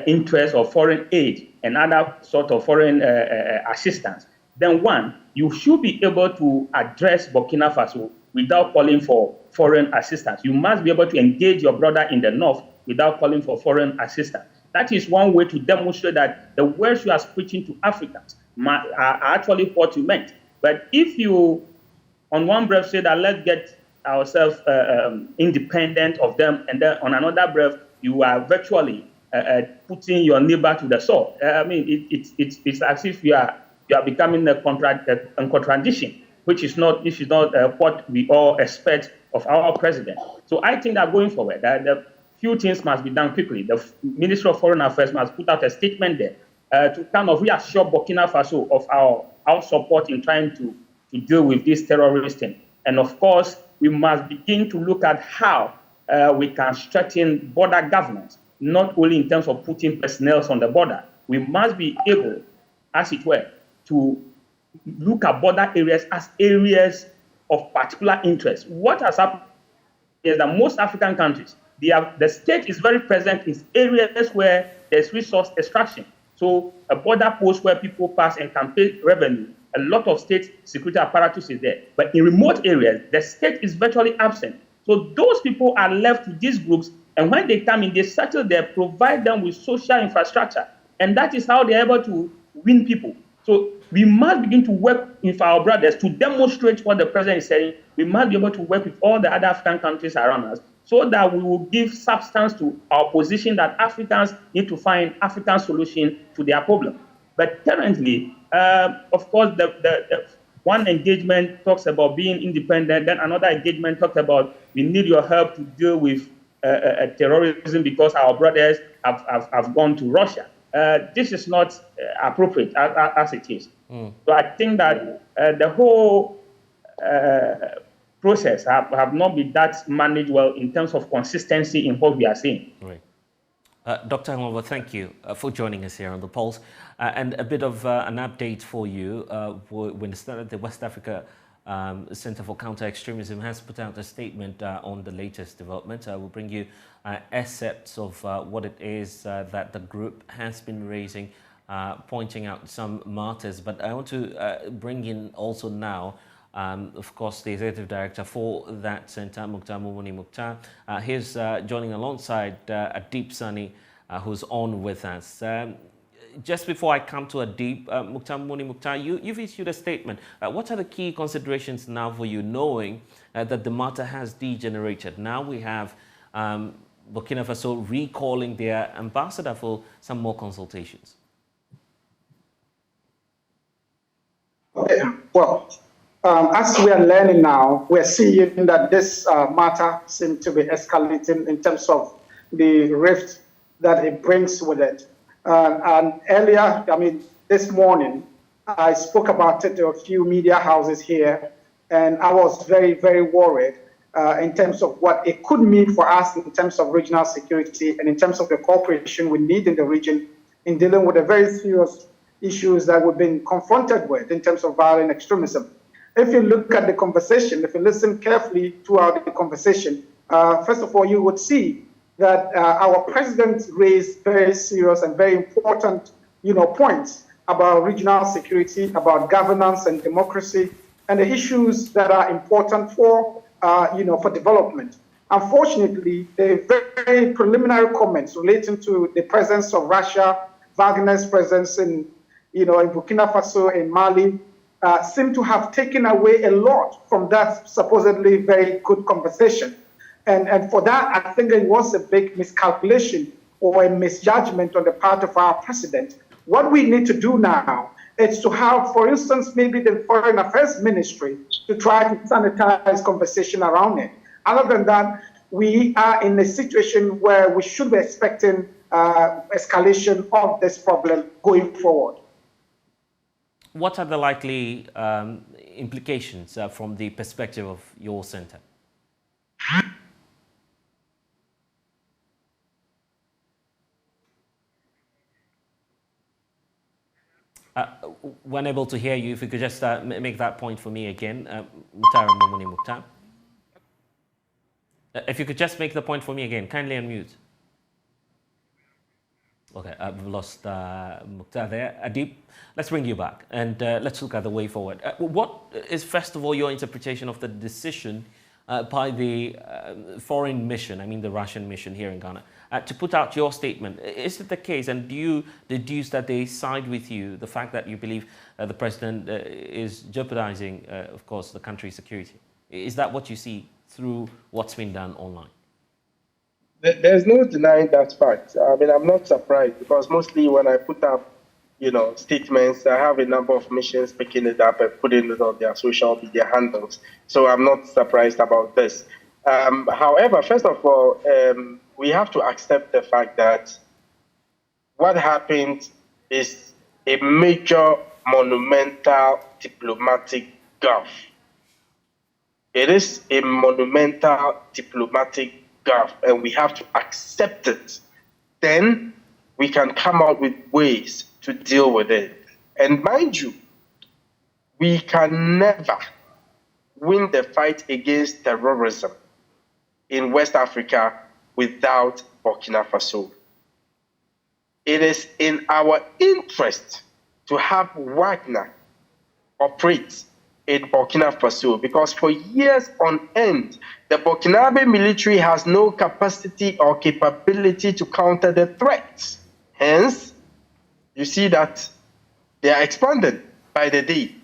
interest or foreign aid and other sort of foreign assistance, then one, you should be able to address Burkina Faso without calling for foreign assistance. You must be able to engage your brother in the north without calling for foreign assistance. That is one way to demonstrate that the words you are preaching to Africans are actually what you meant. But if you, on one breath, say that let's get ourselves independent of them, and then on another breath, you are virtually putting your neighbor to the sword. It's as if you are becoming a contradiction, which is not what we all expect of our president. So I think that going forward, the few things must be done quickly. The Minister of Foreign Affairs must put out a statement there to kind of reassure Burkina Faso of our support in trying to deal with this terrorist thing. And of course, we must begin to look at how we can strengthen border governance, not only in terms of putting personnel on the border. We must be able, as it were, to look at border areas as areas of particular interest. What has happened is that most African countries, the state is very present in areas where there's resource extraction. So a border post where people pass and can pay revenue, a lot of state security apparatus is there. But in remote areas, the state is virtually absent. So those people are left to these groups, and when they come in, they settle there, provide them with social infrastructure. And that is how they're able to win people. So we must begin to work with our brothers to demonstrate what the president is saying. We must be able to work with all the other African countries around us so that we will give substance to our position that Africans need to find African solution to their problem. But currently, of course, the one engagement talks about being independent, then another engagement talks about we need your help to deal with terrorism because our brothers have gone to Russia. This is not appropriate as it is. So I think that the whole process have not been that managed well in terms of consistency in what we are seeing. Right. Dr. Hangover, thank you for joining us here on The Pulse. And a bit of an update for you. When the West Africa Center for Counter-Extremism has put out a statement on the latest development. We'll bring you excerpts of what it is that the group has been raising, pointing out some martyrs. But I want to bring in also now, of course, the executive director for that center, Mukhtar Mumuni Mukhtar. He's joining alongside Adib Sani, who's on with us. Just before I come to Adib, Mukhtar Mumuni Mukhtar, you've issued a statement. What are the key considerations now for you, knowing that the matter has degenerated? Now we have Burkina Faso recalling their ambassador for some more consultations. Okay. Well, as we are learning now, we're seeing that this matter seems to be escalating in terms of the rift that it brings with it. And earlier, this morning, I spoke about it to a few media houses here, and I was very, very worried in terms of what it could mean for us in terms of regional security and in terms of the cooperation we need in the region in dealing with the very serious issues that we've been confronted with in terms of violent extremism. If you look at the conversation, if you listen carefully throughout the conversation, first of all, you would see that our president raised very serious and very important, points about regional security, about governance and democracy, and the issues that are important for, for development. Unfortunately, the very preliminary comments relating to the presence of Russia, Wagner's presence in Burkina Faso, in Mali, seem to have taken away a lot from that supposedly very good conversation. And for that, I think it was a big miscalculation or a misjudgment on the part of our president. What we need to do now is to have, for instance, maybe the Foreign Affairs Ministry to try to sanitize conversation around it. Other than that, we are in a situation where we should be expecting escalation of this problem going forward. What are the likely implications from the perspective of your center? When able to hear you, if you could just make that point for me again, Mukhtar Mumuni Mukhtar. If you could just make the point for me again, kindly unmute. Okay, we've lost Mukhtar there. Adib, let's bring you back and let's look at the way forward. What is, first of all, your interpretation of the decision by the foreign mission, I mean the Russian mission here in Ghana, to put out your statement? Is it the case, and do you deduce that they side with you, the fact that you believe the president is jeopardizing, of course, the country's security? Is that what you see through what's been done online? There's no denying that fact. I'm not surprised, because mostly when I put up, statements, I have a number of missions picking it up and putting it on their social media handles. So I'm not surprised about this. However, first of all, we have to accept the fact that what happened is a major, monumental diplomatic gaffe. It is a monumental diplomatic gaffe, and we have to accept it. Then we can come out with ways to deal with it. And mind you, we can never win the fight against terrorism in West Africa without Burkina Faso. It is in our interest to have Wagner operate in Burkina Faso, because for years on end, the Burkinabe military has no capacity or capability to counter the threats. Hence, you see that they are expanded by the day.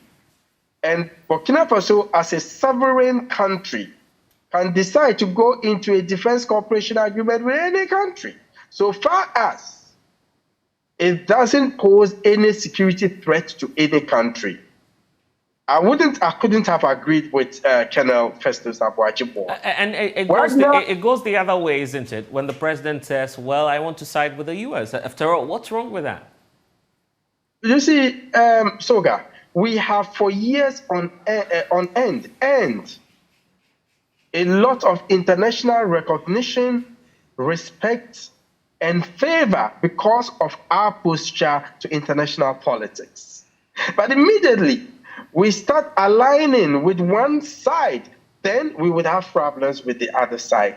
And Burkina Faso, as a sovereign country, can decide to go into a defense cooperation agreement with any country, so far as it doesn't pose any security threat to any country. I couldn't have agreed with Colonel Festus Abuajibo. And it goes the other way, isn't it? When the president says, well, I want to side with the US. After all, what's wrong with that? You see, Sogah, we have for years on end, and a lot of international recognition, respect, and favor because of our posture to international politics. But immediately we start aligning with one side, then we would have problems with the other side.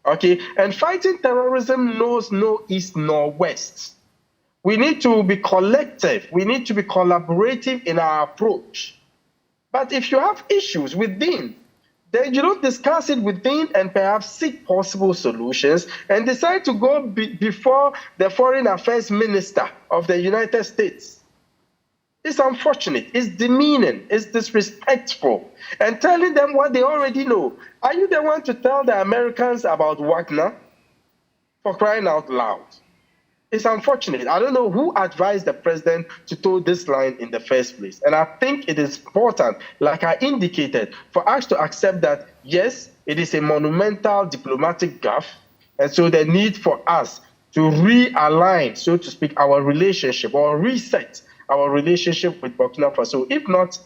Okay, and fighting terrorism knows no east nor west. We need to be collective. We need to be collaborative in our approach. But if you have issues within, then you don't discuss it within and perhaps seek possible solutions and decide to go before the Foreign Affairs Minister of the United States. It's unfortunate, it's demeaning, it's disrespectful, and telling them what they already know. Are you the one to tell the Americans about Wagner? For crying out loud. It's unfortunate. I don't know who advised the president to toe this line in the first place. And I think it is important, like I indicated, for us to accept that, yes, it is a monumental diplomatic gaffe, and so the need for us to realign, so to speak, our relationship or reset our relationship with Burkina Faso. If not,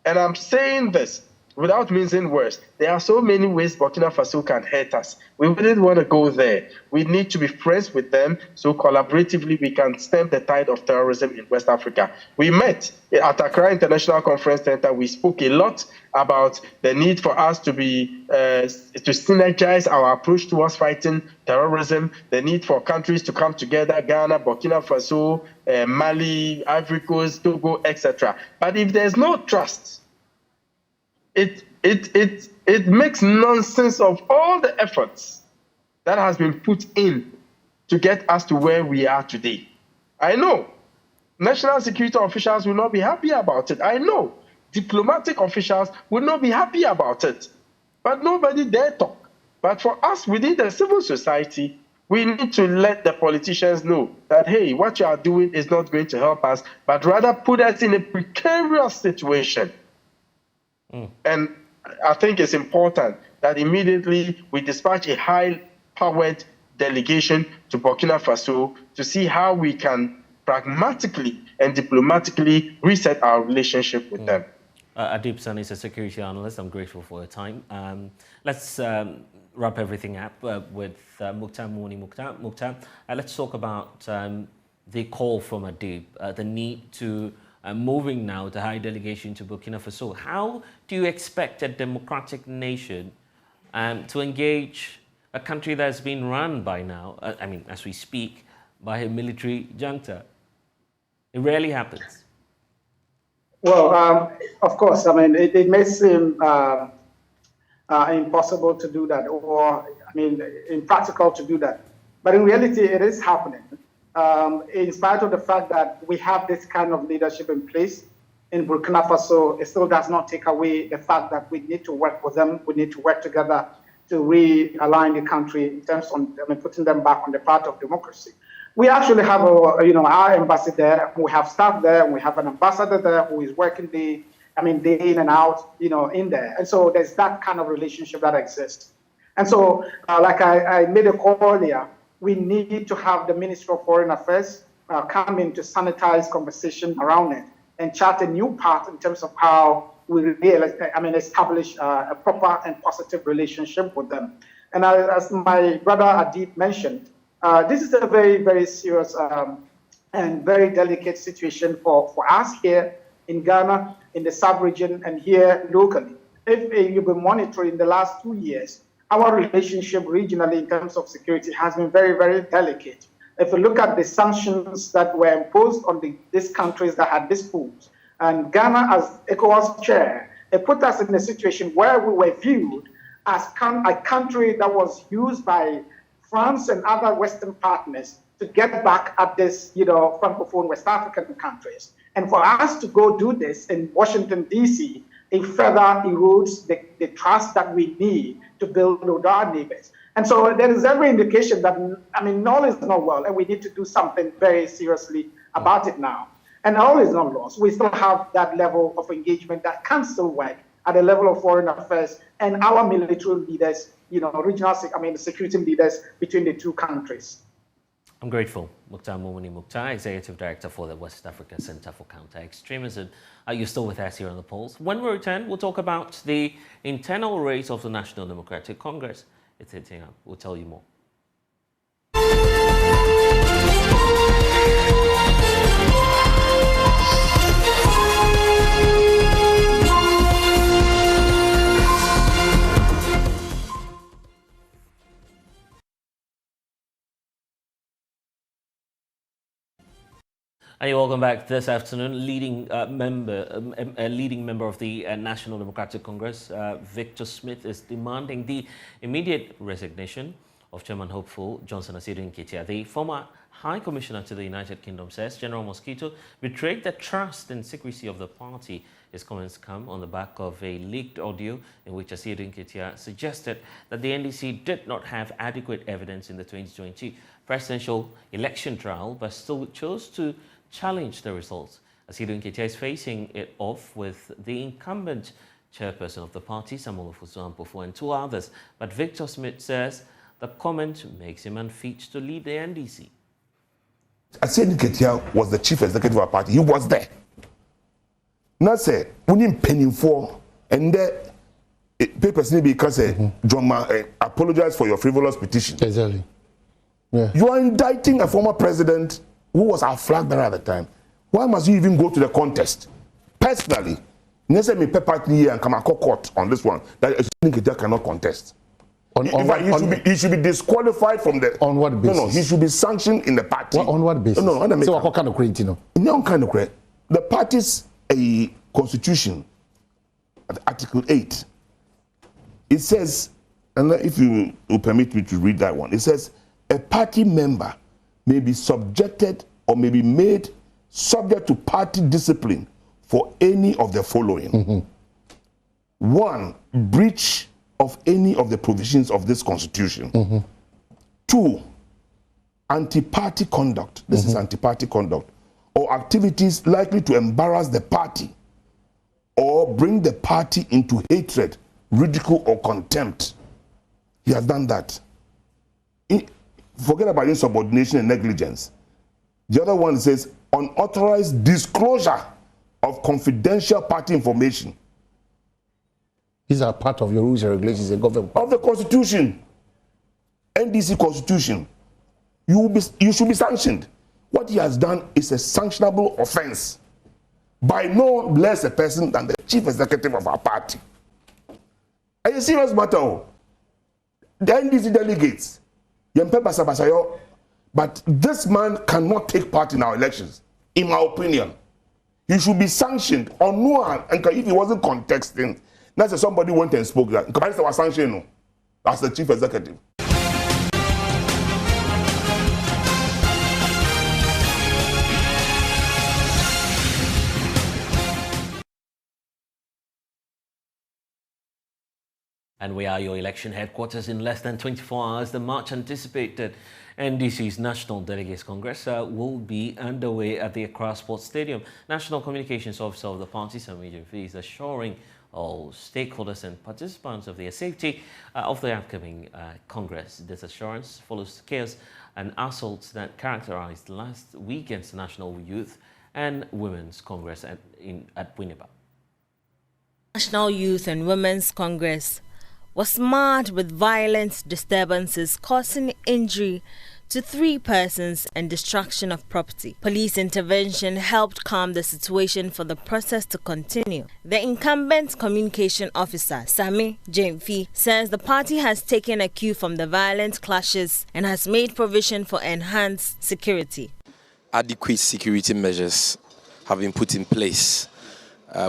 and I'm saying this without mincing words, there are so many ways Burkina Faso can hurt us. We wouldn't want to go there. We need to be friends with them so collaboratively we can stem the tide of terrorism in West Africa. We met at Accra International Conference Center. We spoke a lot about the need for us to synergize our approach towards fighting terrorism, the need for countries to come together, Ghana, Burkina Faso, Mali, Ivory Coast, Togo, etc. But if there's no trust, it makes nonsense of all the efforts that has been put in to get us to where we are today. I know national security officials will not be happy about it. I know diplomatic officials will not be happy about it. But nobody dare talk. But for us within the civil society, we need to let the politicians know that, hey, what you are doing is not going to help us, but rather put us in a precarious situation. And I think it's important that immediately we dispatch a high-powered delegation to Burkina Faso to see how we can pragmatically and diplomatically reset our relationship with them. Adib Sani is a security analyst. I'm grateful for your time. Let's wrap everything up with Mukhtar Mouni. Mukhtar, let's talk about the call from Adib, the need to moving now the high delegation to Burkina Faso. How do you expect a democratic nation to engage a country that's been run by now, I mean, as we speak, by a military junta? It rarely happens. Well, of course, I mean, it may seem impossible to do that, or, I mean, impractical to do that. But in reality, it is happening. In spite of the fact that we have this kind of leadership in place in Burkina Faso, it still does not take away the fact that we need to work with them. We need to work together to realign the country in terms of putting them back on the path of democracy. We actually have our embassy there. We have staff there. We have an ambassador there who is working day in and out, in there. And so there's that kind of relationship that exists. And so, like I made a call earlier, we need to have the Minister of Foreign Affairs come in to sanitize conversation around it and chart a new path in terms of how we establish a proper and positive relationship with them. And as my brother Adib mentioned, this is a very, very serious and very delicate situation for us here in Ghana, in the sub-region, and here locally. If you've been monitoring the last 2 years, our relationship regionally in terms of security has been very, very delicate. If you look at the sanctions that were imposed on these countries that had disputes, and Ghana as ECOWAS chair, it put us in a situation where we were viewed as a country that was used by France and other Western partners to get back at this, Francophone West African countries. And for us to go do this in Washington, D.C., it further erodes the trust that we need to build with our neighbors. And so there is every indication that, all is not well, and we need to do something very seriously about it now. And all is not lost. We still have that level of engagement that can still work at the level of foreign affairs and our military leaders, regional, security leaders between the two countries. I'm grateful. Mukhtar Mumuni Mukhtar, Executive Director for the West Africa Center for Counter-Extremism. You're still with us here on The Pulse. When we return, we'll talk about the internal race of the National Democratic Congress. It's hitting up. We'll tell you more. Hey, welcome back this afternoon. Leading member of the National Democratic Congress, Victor Smith, is demanding the immediate resignation of Chairman Hopeful Johnson Asiedu Nketia. The former High Commissioner to the United Kingdom says General Mosquito betrayed the trust and secrecy of the party. His comments come on the back of a leaked audio in which Asiedu Nketia suggested that the NDC did not have adequate evidence in the 2020 presidential election trial, but still chose to challenge the results. Asiedu Nketia is facing it off with the incumbent chairperson of the party, Samuel Ofosu-Ampofo, and two others. But Victor Smith says the comment makes him unfit to lead the NDC. Asiedu Nketia was the chief executive of the party. He was there. Now say, we need penny for, and the papers need because John apologize for your frivolous petition. Exactly. Yeah. You are indicting a former president who was our flag bearer at the time. Why must you even go to the contest? Personally, Nese me pepatni and Kamako court on this one that Nketia cannot contest. He should be disqualified from the. On what basis? No, he should be sanctioned in the party. On what basis? No, so what kind of credit, you know? No kind of credit. The party's constitution, Article 8, it says, and if you will permit me to read that one, it says a party member may be subjected or may be made subject to party discipline for any of the following. 1, breach of any of the provisions of this constitution. 2, anti-party conduct. This is anti-party conduct. Or activities likely to embarrass the party or bring the party into hatred, ridicule, or contempt. He has done that. Forget about insubordination and negligence. The other one says unauthorized disclosure of confidential party information. These are part of your rules and regulations in government. Of the constitution, NDC constitution. You should be sanctioned. What he has done is a sanctionable offense by no less a person than the chief executive of our party. And a serious matter. The NDC delegates, but this man cannot take part in our elections, in my opinion. He should be sanctioned on no one, and if he wasn't contesting, that's somebody went and spoke that. Was sanctioned as the chief executive. And we are your election headquarters. In less than 24 hours, the much anticipated NDC's National Delegates Congress will be underway at the Accra Sports Stadium. National Communications Officer of the party, Sami Jemfi, is assuring all stakeholders and participants of their safety of the upcoming Congress. This assurance follows chaos and assaults that characterized last weekend's National Youth and Women's Congress at Winneba. National Youth and Women's Congress was marred with violent disturbances causing injury to 3 persons and destruction of property. Police intervention helped calm the situation for the process to continue. The incumbent communication officer, Sami Jemfi, says the party has taken a cue from the violent clashes and has made provision for enhanced security. Adequate security measures have been put in place.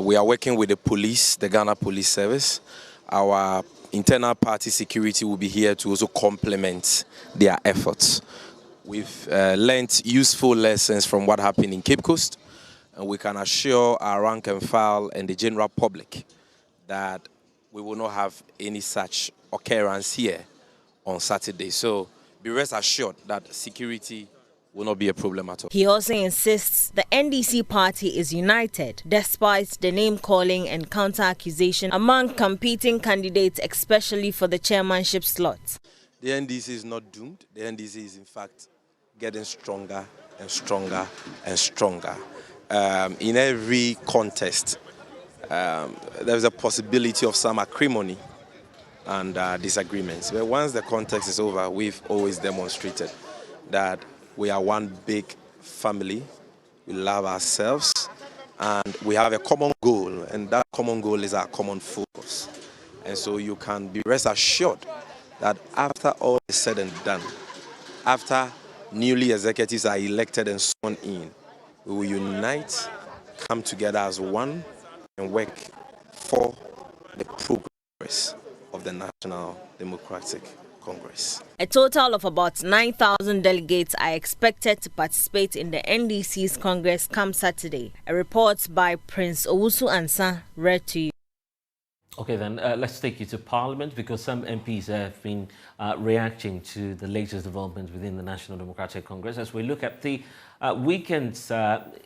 We are working with the police, the Ghana Police Service. Our internal party security will be here to also complement their efforts. We've learned useful lessons from what happened in Cape Coast, and we can assure our rank and file and the general public that we will not have any such occurrence here on Saturday. So be rest assured that security will not be a problem at all. He also insists the NDC party is united despite the name-calling and counter-accusation among competing candidates, especially for the chairmanship slot. The NDC is not doomed. The NDC is in fact getting stronger and stronger and stronger. In every contest, there's a possibility of some acrimony and disagreements. But once the contest is over, we've always demonstrated that we are one big family. We love ourselves, and we have a common goal, and that common goal is our common focus. And so you can be rest assured that after all is said and done, after newly executives are elected and sworn in, we will unite, come together as one, and work for the progress of the National Democratic Congress. A total of about 9,000 delegates are expected to participate in the NDC's Congress come Saturday. A report by Prince Owusu Ansah read to you. Okay, then let's take you to Parliament, because some MPs have been reacting to the latest developments within the National Democratic Congress as we look at the weekend's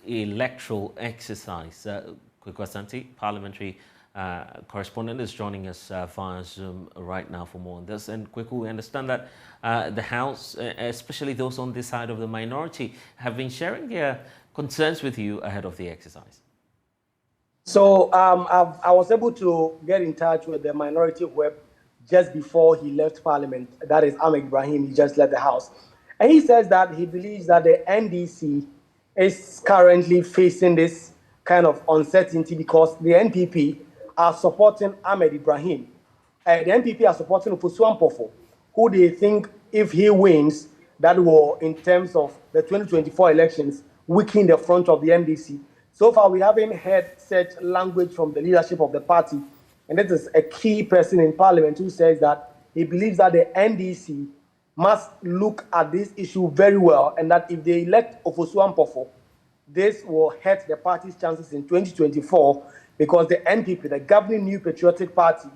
electoral exercise. Kwekwasanti, Parliamentary correspondent, is joining us via Zoom right now for more on this. And Kweku, we understand that the House, especially those on this side of the minority, have been sharing their concerns with you ahead of the exercise. So I was able to get in touch with the minority whip just before he left Parliament. That is Ahmed Ibrahim. He just left the House. And he says that he believes that the NDC is currently facing this kind of uncertainty because the NPP are supporting Ahmed Ibrahim. The NPP are supporting Ofosu Ampofo, who they think if he wins, that will, in terms of the 2024 elections, weaken the front of the NDC. So far, we haven't heard such language from the leadership of the party. And this is a key person in Parliament who says that he believes that the NDC must look at this issue very well, and that if they elect Ofosu Ampofo, this will hurt the party's chances in 2024 because the NPP, the governing New Patriotic Party,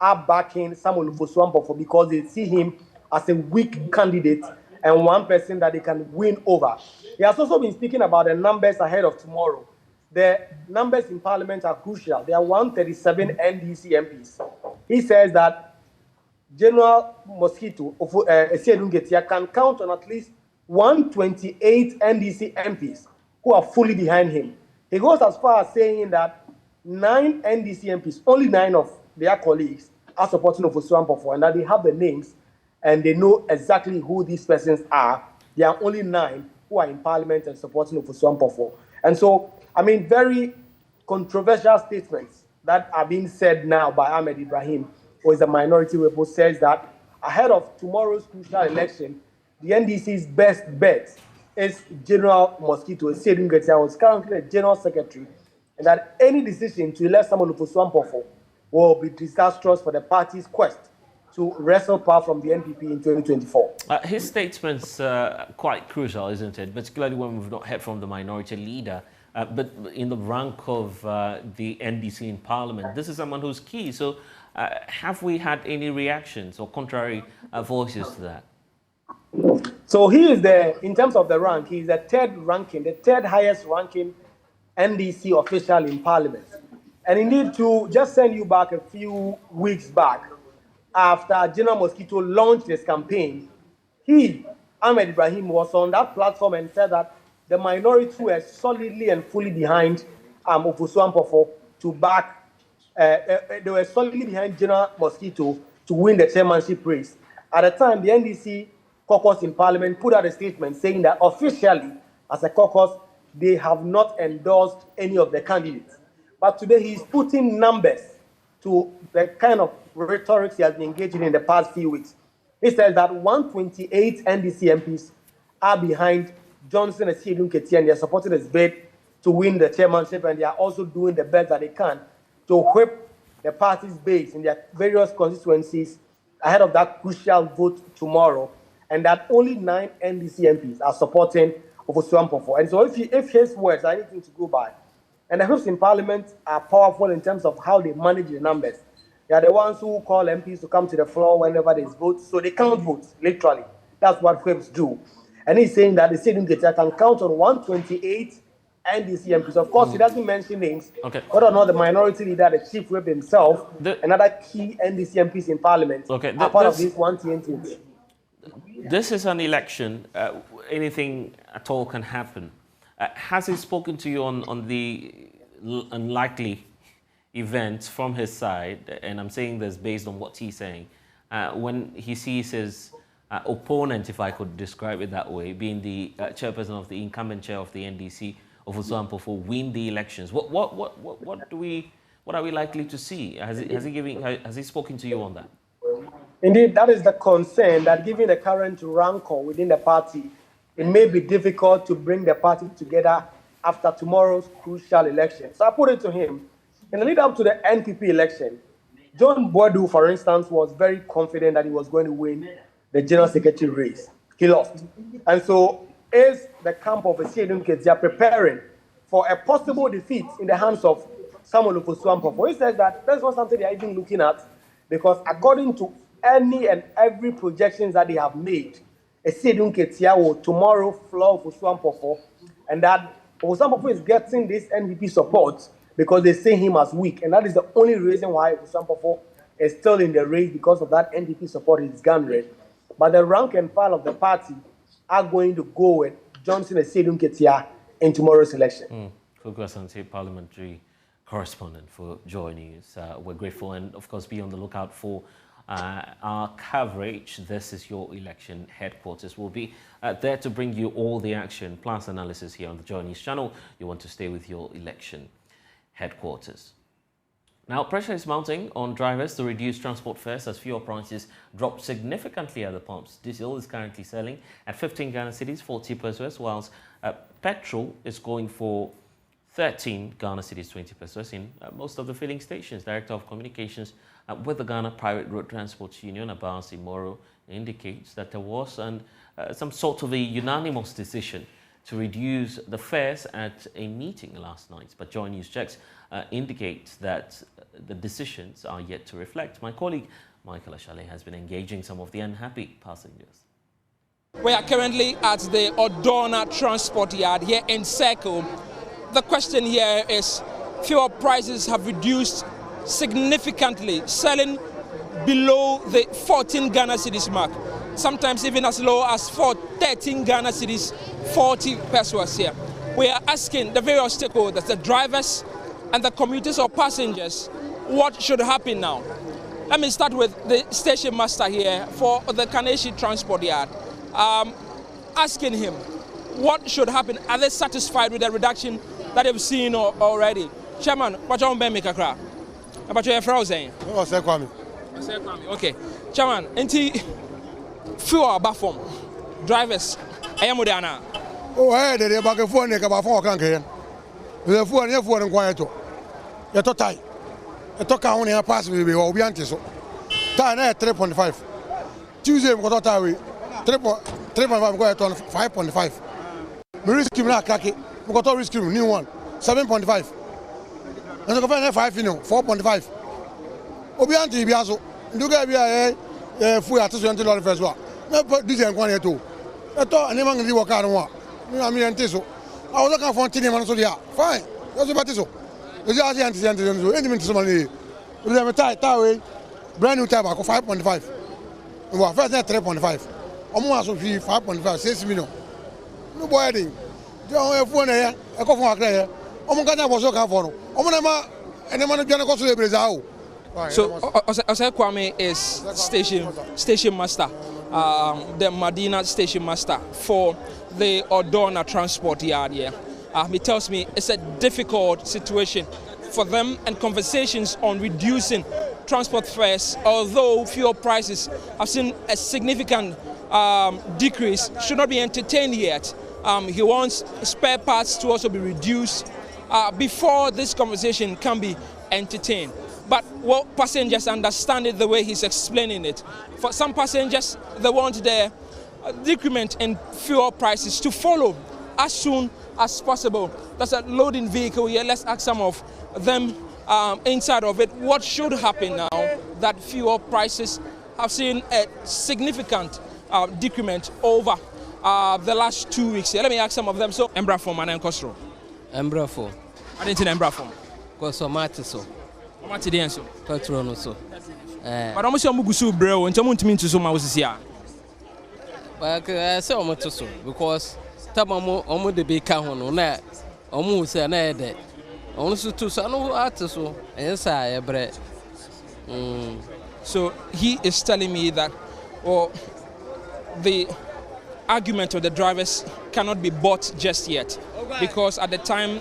are backing Samuel Ofosu Ampofo because they see him as a weak candidate and one person that they can win over. He has also been speaking about the numbers ahead of tomorrow. The numbers in Parliament are crucial. There are 137 NDC MPs. He says that General Mosquito of Esiedungetia can count on at least 128 NDC MPs who are fully behind him. He goes as far as saying that 9 NDC MPs, only 9 of their colleagues, are supporting Ofosu Ampofo, and that they have the names and they know exactly who these persons are. There are only 9 who are in Parliament and supporting Ofosu Ampofo. And so, I mean, very controversial statements that are being said now by Ahmed Ibrahim, who is a minority whip, who says that ahead of tomorrow's crucial election, the NDC's best bet is General Mosquito Esiedungetia, who is currently the General Secretary, and that any decision to elect someone Ofosu Ampofo will be disastrous for the party's quest to wrestle power from the NPP in 2024. His statement's quite crucial, isn't it? Particularly when we've not heard from the minority leader. But in the rank of the NDC in Parliament, this is someone who's key. So have we had any reactions or contrary voices to that? So he is in terms of the rank, he's the third highest ranking NDC official in Parliament. And indeed, to just send you back a few weeks back, after General Mosquito launched his campaign, Ahmed Ibrahim, was on that platform and said that the minority were solidly and fully behind Ofosu Ampofo to back. They were solidly behind General Mosquito to win the chairmanship race. At the time, the NDC caucus in Parliament put out a statement saying that officially, as a caucus, they have not endorsed any of the candidates. But today, he's putting numbers to the kind of rhetoric he has been engaging in the past few weeks. He says that 128 NDC MPs are behind Johnson Esiedungetia, and they are supporting his bid to win the chairmanship, and they are also doing the best that they can to whip the party's base in their various constituencies ahead of that crucial vote tomorrow, and that only 9 NDC MPs are supporting Ofosu Ampofo. And so if his words are anything to go by, and the whips in Parliament are powerful in terms of how they manage the numbers. They are the ones who call MPs to come to the floor whenever there's votes, so they count votes, literally. That's what whips do. And he's saying that the Esiedungetia can count on 128 NDC MPs. Of course, he doesn't mention names. Okay. Whether or not the minority leader, the chief whip himself, and other key NDC MPs in Parliament are part of these 128. this is an election. Anything at all can happen. Has he spoken to you on the unlikely events from his side? And I'm saying this based on what he's saying. When he sees his opponent, if I could describe it that way, being the chairperson of the incumbent chair of the NDC, of Osuampofo, win the elections. What are we likely to see? Has he spoken to you on that? Indeed, that is the concern, that given the current rancor within the party, it may be difficult to bring the party together after tomorrow's crucial election. So I put it to him, in the lead up to the NPP election, John Boadu, for instance, was very confident that he was going to win the general secretary race. He lost. And so is the camp of Esiedun Ketia preparing for a possible defeat in the hands of Samuel Osuampofo? He says that that's not something they are even looking at, because according to any and every projections that they have made, Esiedun Ketia will tomorrow floor Osuampofo, and that Osuampofo is getting this NPP support because they see him as weak, and that is the only reason why Osuampofo is still in the race, because of that NPP support he's garnered. But the rank and file of the party are going to go with Johnson Esiedun Ketia in tomorrow's election. Sogah, Parliamentary correspondent for JoyNews. We're grateful, and of course be on the lookout for our coverage. This is your election headquarters. We'll be there to bring you all the action plus analysis here on the JoyNews channel. You want to stay with your election headquarters. Now, pressure is mounting on drivers to reduce transport fares as fuel prices drop significantly at the pumps. Diesel is currently selling at 15 Ghana cedis, 40 pesos, whilst petrol is going for 13 Ghana cedis, 20 pesos in most of the filling stations. Director of Communications with the Ghana Private Road Transport Union, Abbas Imoro, indicates that there was some sort of a unanimous decision to reduce the fares at a meeting last night. But JoyNews checks indicate that the decisions are yet to reflect. My colleague Michael Ashale has been engaging some of the unhappy passengers. We are currently at the Odona Transport Yard here in Circle. The question here is, fuel prices have reduced significantly, selling below the 14 Ghana cedis mark, sometimes even as low as 13 Ghana cedis, 40 pesos here. We are asking the various stakeholders, the drivers and the commuters or passengers, what should happen now? Let me start with the station master here for the Kaneshi Transport Yard. Asking him, what should happen? Are they satisfied with the reduction that they've seen already? Chairman, what you want to make a cry? About your frozen? Okay. Chairman, anti fuel batform drivers. I am Modana. Oh, hey, they're back and forth. About 4 o'clock here. The phone, you're for quiet. You're too tight. I talk only a pass will be all beyond so. Time at 3.5. Tuesday, we got out 3.5 go at 5.5. We risk him like we got all risk him, new one, 7.5. And the government 5, 4.5. Obianti Biaso, do get a full at $20 first one. No, this is one too. I thought I never work out one. I mean, I was looking for 10 months. Fine, that's about it. It's just anything to somebody. We have a tie, brand new tobacco 5.5. We were first at 3.5. Almost 5.5, 6 million. No boy, you don't have one here. I go for a clear. Omugana was looking for. Omunama and the man of Janaco Brazil. So, Osei Kwame is station master, the Medina station master for the Odona Transport Yard here. He tells me it's a difficult situation for them, and conversations on reducing transport fares, although fuel prices have seen a significant decrease, should not be entertained yet. He wants spare parts to also be reduced before this conversation can be entertained. But what passengers understand it the way he's explaining it. For some passengers, they want the decrement in fuel prices to follow as soon as possible. That's a loading vehicle here. Let's ask some of them inside of it. What should happen now that fuel prices have seen a significant decrement over the last 2 weeks here? Let me ask some of them. So, Embra form and Encostro. Embra form. I didn't Embra form. Because so much so. Mati denso. Petrol no so. But almost your mugusu bro, and someone to mean to so my was here. But I say I'm to so because Tamamu the big count on that. Almost say na that. Also to so no artist so yes I bread. So he is telling me that the argument of the drivers cannot be bought just yet, because at the time,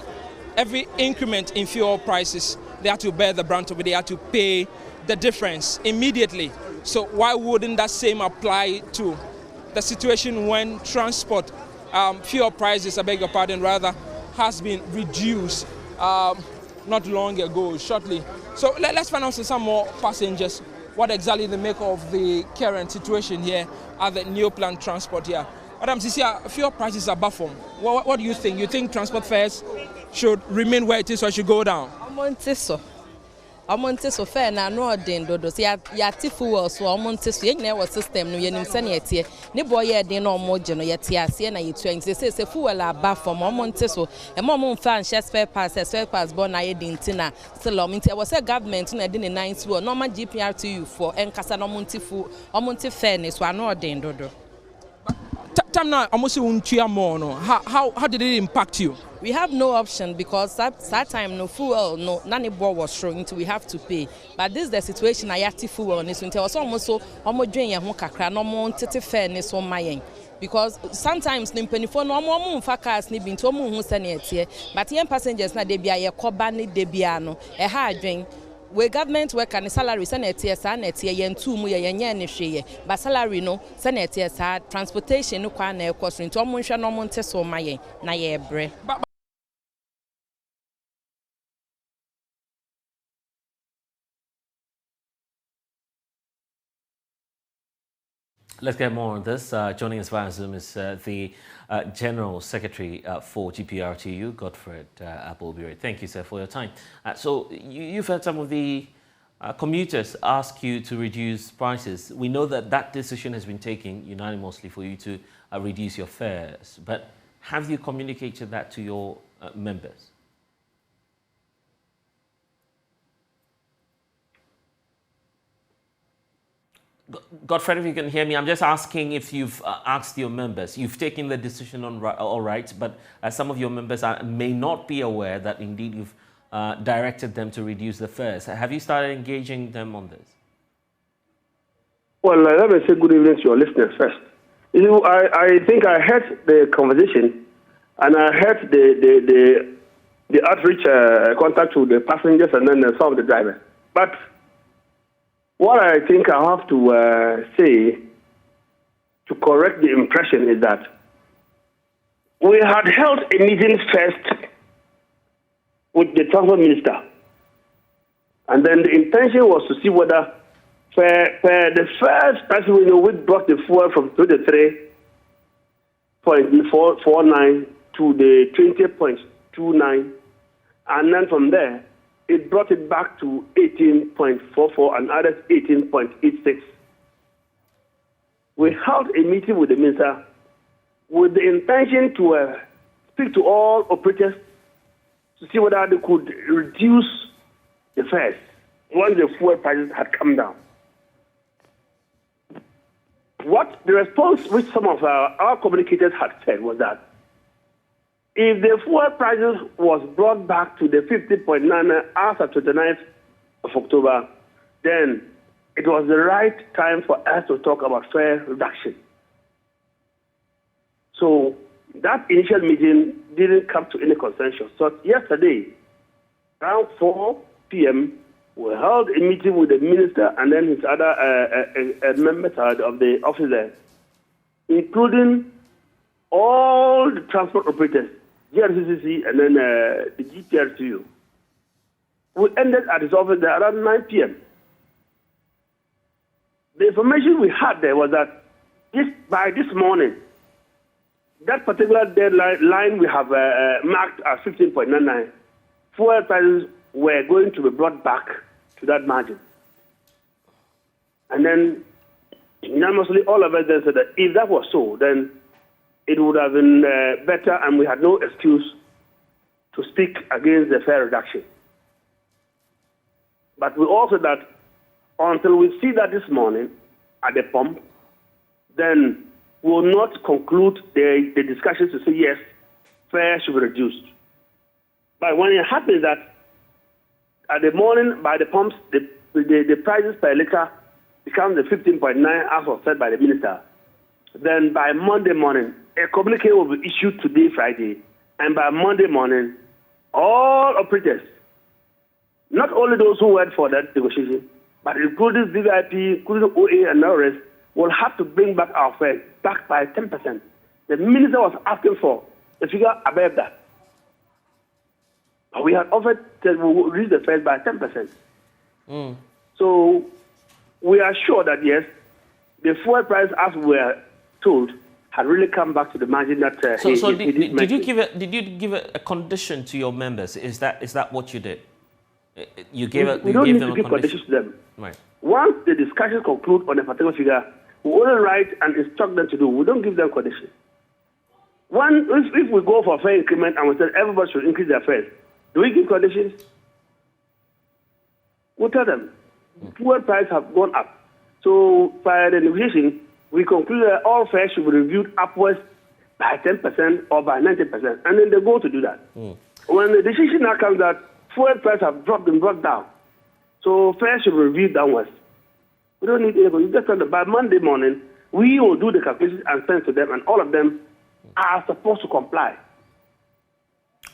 every increment in fuel prices, they had to bear the brunt of it, they had to pay the difference immediately. So why wouldn't that same apply to the situation when transport, fuel prices, I beg your pardon, rather, has been reduced not long ago, shortly. So let's find out from some more passengers what exactly they make of the current situation here at the new plant transport here. Madam Cecilia, fuel prices are baffled. What do you think? You think transport fares should remain where it is or should go down? Amonte so fair na no den dodo so ya fuel so amonte so yen na system no yenim se na yetie ne boy ye den no mo je no yete ase na yetu an se fuel aba from amonte so e mo mfa an spare pass born na ye den tina still omonte e was say government na de ne 9 fuel normal GPRTU for enkasa no amonte fair ne so no den dodo. Time now almost more no. How did it impact you? We have no option because that time no fuel no none ball was strong until we have to pay. But this is the situation I have to fuel on this until also almost so doing ya kakra no mo tete fairness on my because sometimes the penifo no mo mfa cars ni binto mo hu se na etie but yen passengers na de bia ye koba ni de bia no e ha adwen we government work and salary se na etie sa na etie yen tu mu ye yen ne hweye but salary no se na etie sa transportation no kwa na e cost nto mo hwe no mo nte so ma yen na ye bre. Let's get more on this. Joining us via Zoom is the General Secretary for GPRTU, Godfred Abulbiri. Thank you, sir, for your time. So you've heard some of the commuters ask you to reduce prices. We know that that decision has been taken unanimously for you to reduce your fares. But have you communicated that to your members? Godfred, if you can hear me, I'm just asking if you've asked your members. You've taken the decision on all right, but some of your members may not be aware that indeed you've directed them to reduce the fares. Have you started engaging them on this? Well, let me say good evening to your listeners first. You know, I think I heard the conversation and I heard the outreach contact to the passengers and then some of the drivers. But what I think I have to say to correct the impression is that we had held a meeting first with the transport minister, and then the intention was to see whether the first person we brought the fuel from 23.49 to the 20.29, and then from there it brought it back to 18.44 and others 18.86. We held a meeting with the minister with the intention to speak to all operators to see whether they could reduce the fares once the fuel prices had come down. What the response which some of our communicators had said was that if the fuel prices was brought back to the 50.9 as of 29th of October, then it was the right time for us to talk about fare reduction. So that initial meeting didn't come to any consensus. So yesterday, around 4 p.m., we held a meeting with the minister and then his other members of the office there, including all the transport operators, GRCCC, and then the GPRTU. We ended at his office there around 9 p.m. The information we had there was that by this morning, that particular deadline we have marked as 15.99, fuel prices were going to be brought back to that margin. And then, unanimously, all of us then said that if that was so, then it would have been better and we had no excuse to speak against the fare reduction. But we also that until we see that this morning at the pump, then will not conclude the discussions to say, yes, fares should be reduced. But when it happens that at the morning, by the pumps, the prices per litre become the 15.9 as was said by the minister, then by Monday morning, a communique will be issued today, Friday, and by Monday morning, all operators, not only those who went for that negotiation, but including VVIP, including OA and the rest, will have to bring back our fares back by 10%. The minister was asking for a figure above that. But we had offered that we will reduce the fares by 10%. So we are sure that, yes, the fuel price, as we were told, had really come back to the margin that did you give a condition to your members? Is that what you did? You gave we don't need to give conditions to them. Right. Once the discussions conclude on a particular figure, we only write and instruct them to do. We don't give them conditions. If we go for fair increment and we say everybody should increase their fares, do we give conditions? We tell them fuel prices have gone up. So by the negotiation, we conclude that all fares should be reviewed upwards by 10% or by 90%, and then they go to do that. When the decision now comes that fuel prices have dropped and brought down, so fares should be reviewed downwards. We don't need anybody. Just tell them by Monday morning, we will do the calculations and send to them, and all of them are supposed to comply.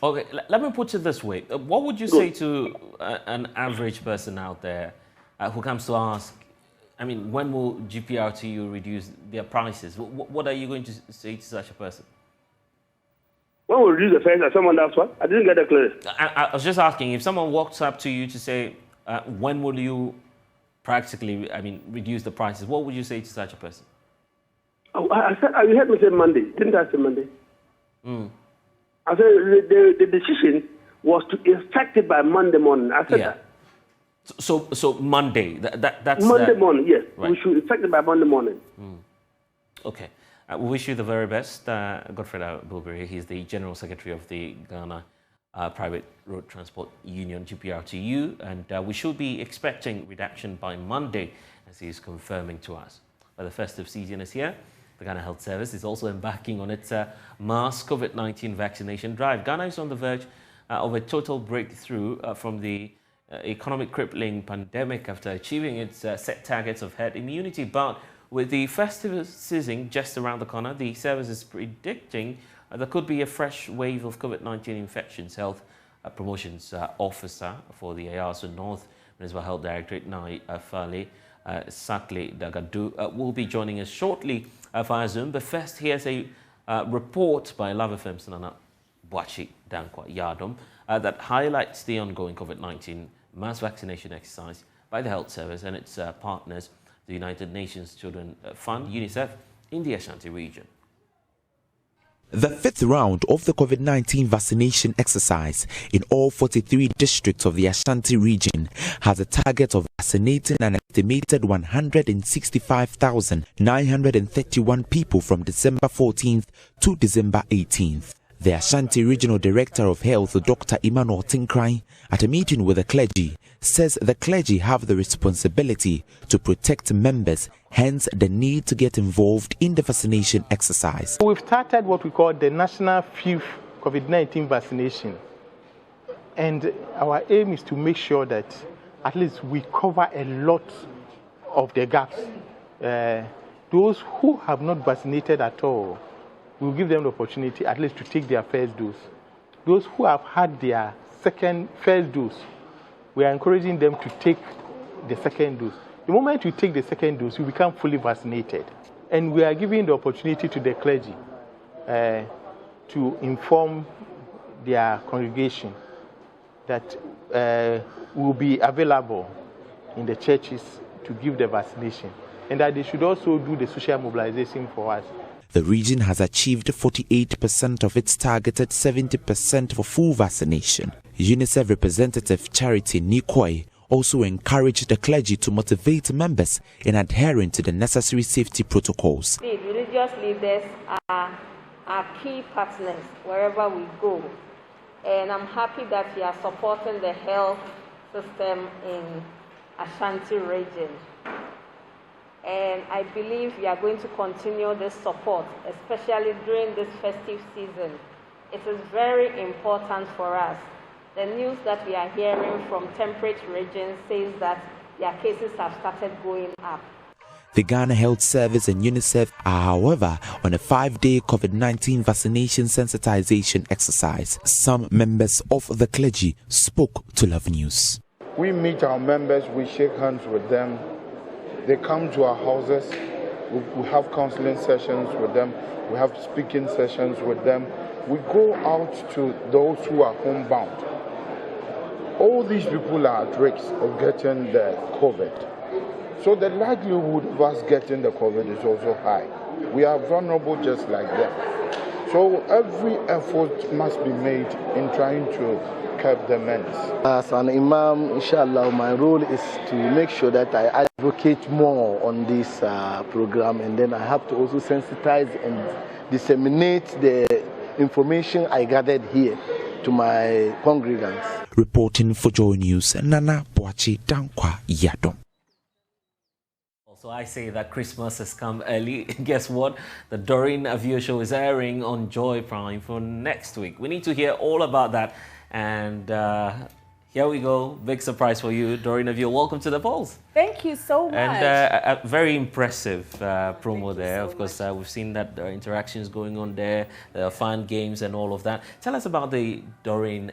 Okay, let me put it this way. What would you say to an average person out there who comes to ask, I mean, when will GPRTU reduce their prices? What are you going to say to such a person? When will reduce the fares and someone else what? I didn't get that clear. I was just asking, if someone walks up to you to say, when will you practically, reduce the prices, what would you say to such a person? Oh, I said, you heard me say Monday. Didn't I say Monday? I said the decision was to effect it by Monday morning. I said that. So Monday, that's... Monday morning, yes. Right. We should effect it by Monday morning. Okay. We wish you the very best. Godfred Bilberry, he's the General Secretary of the Ghana Private Road Transport Union, GPRTU, and we should be expecting reduction by Monday, as he is confirming to us. But the festive season is here. The Ghana Health Service is also embarking on its mass COVID-19 vaccination drive. Ghana is on the verge of a total breakthrough from the economic crippling pandemic after achieving its set targets of herd immunity. But with the festive season just around the corner, the service is predicting there could be a fresh wave of COVID-19 infections. Health Promotions Officer for the Ayaso North Municipal Health Directorate, Nai Fale Sakle Dagadu, will be joining us shortly via Zoom. But first, here's a report by Lava Fem's Nana Bwachi Dankwa Yadom that highlights the ongoing COVID-19 mass vaccination exercise by the Health Service and its partners, the United Nations Children Fund, UNICEF, in the Ashanti region. The fifth round of the COVID-19 vaccination exercise in all 43 districts of the Ashanti region has a target of vaccinating an estimated 165,931 people from December 14th to December 18th. The Ashanti Regional Director of Health, Dr. Emmanuel Tinkrai, at a meeting with the clergy, says the clergy have the responsibility to protect members, hence the need to get involved in the vaccination exercise. We've started what we call the National Fifth COVID-19 vaccination. And our aim is to make sure that at least we cover a lot of the gaps. Those who have not vaccinated at all, we'll give them the opportunity at least to take their first dose. Those who have had their first dose, we are encouraging them to take the second dose. The moment you take the second dose, you become fully vaccinated. And we are giving the opportunity to the clergy to inform their congregation that will be available in the churches to give the vaccination, and that they should also do the social mobilization for us. The region has achieved 48% of its targeted 70% for full vaccination. UNICEF representative Charity Nikoi also encouraged the clergy to motivate members in adhering to the necessary safety protocols. The religious leaders are our key partners wherever we go, and I'm happy that you are supporting the health system in Ashanti region. And and I believe we are going to continue this support, especially during this festive season. It is very important for us. The news that we are hearing from temperate regions says that their cases have started going up. The Ghana Health Service and UNICEF are, however, on a 5-day COVID-19 vaccination sensitization exercise. Some members of the clergy spoke to Love News. We meet our members, we shake hands with them. They come to our houses. We have counseling sessions with them. We have speaking sessions with them. We go out to those who are homebound. All these people are at risk of getting the COVID. So the likelihood of us getting the COVID is also high. We are vulnerable just like them. So every effort must be made in trying to curb the menace. As an imam, inshallah, my role is to make sure that I advocate more on this program, and then I have to also sensitize and disseminate the information I gathered here to my congregants. Reporting for JoyNews, Nana Boachi Dankwa Yadom. So I say that Christmas has come early. Guess what? The Doreen Avio show is airing on Joy Prime for next week. We need to hear all about that. And here we go. Big surprise for you, Doreen Avio. Welcome to the polls. Thank you so much. And a very impressive promo there. Of course, we've seen that there are interactions going on there. There are fun games and all of that. Tell us about the Doreen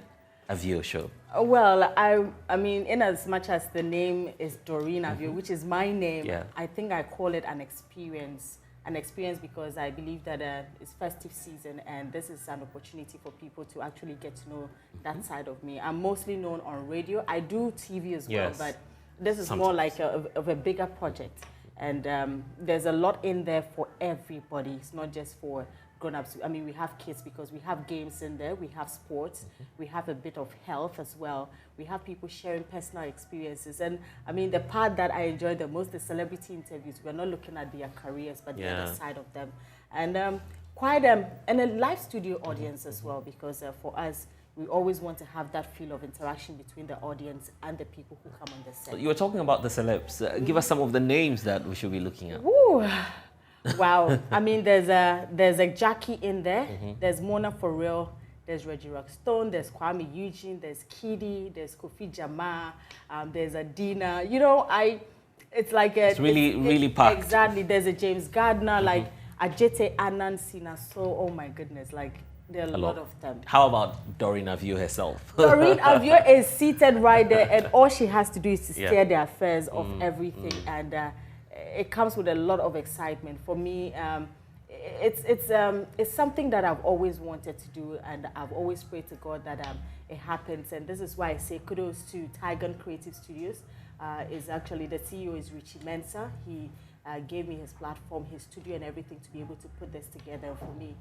Avio show. Well, I mean, in as much as the name is Doreen Avio, which is my name, Yeah. I think I call it an experience. An experience because I believe that it's festive season and this is an opportunity for people to actually get to know that side of me. I'm mostly known on radio. I do TV as well, Yes. but this is more like of a bigger project. And there's a lot in there for everybody. It's not just for grown-ups. I mean, we have kids because we have games in there, we have sports, we have a bit of health as well. We have people sharing personal experiences. And I mean, the part that I enjoy the most, the celebrity interviews, we're not looking at their careers, but the other side of them. And and a live studio audience as well, because for us, we always want to have that feel of interaction between the audience and the people who come on the set. You were talking about the celebs. Give us some of the names that we should be looking at. Woo. Wow. I mean, there's a Jackie in there. There's Mona For Real. There's Reggie Rockstone. There's Kwame Eugene. There's Kidi. There's Kofi Jama. There's Adina. You know, it's like it's really packed. Exactly. There's a James Gardner, like Ajete Anand Sina. So, oh my goodness, like there are a lot of them. How about Doreen Avio herself? Doreen Avio is seated right there, and all she has to do is to steer the affairs of everything. And it comes with a lot of excitement. For me, it's something that I've always wanted to do, and I've always prayed to God that it happens. And this is why I say kudos to Tigon Creative Studios. Is actually the CEO is Richie Mensah. He gave me his platform, his studio, and everything to be able to put this together for me.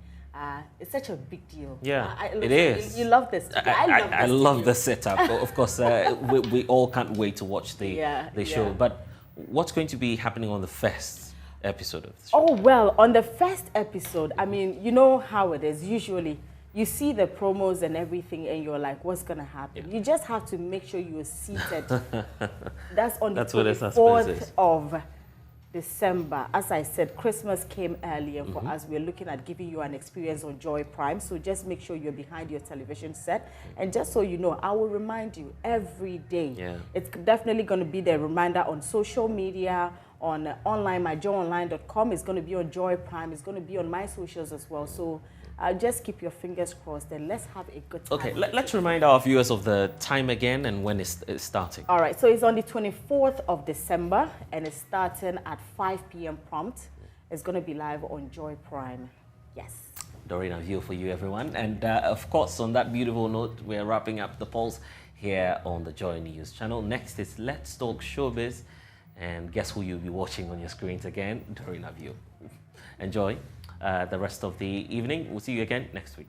It's such a big deal. Yeah, it is. You love this. I love the setup. Of course, we all can't wait to watch the show. But what's going to be happening on the first episode of the show? Oh, well, on the first episode, I mean, you know how it is. Usually, you see the promos and everything, and you're like, what's going to happen? You just have to make sure you're seated. That's on the 24th of December. As I said, Christmas came early, and for us, we're looking at giving you an experience on Joy Prime. So just make sure you're behind your television set. And just so you know, I will remind you every day. Yeah. It's definitely going to be the reminder on social media, on online, myjoyonline.com. It's going to be on Joy Prime. It's going to be on my socials as well. So just keep your fingers crossed and let's have a good time. Okay, let's remind our viewers of the time again and when it's starting. All right, so it's on the 24th of December and it's starting at 5 p.m. prompt. It's going to be live on Joy Prime. Yes. Doreen Avio for you, everyone. And of course, on that beautiful note, we're wrapping up the polls here on the Joy News channel. Next is Let's Talk Showbiz. And guess who you'll be watching on your screens again? Doreen Avio. Enjoy the rest of the evening. We'll see you again next week.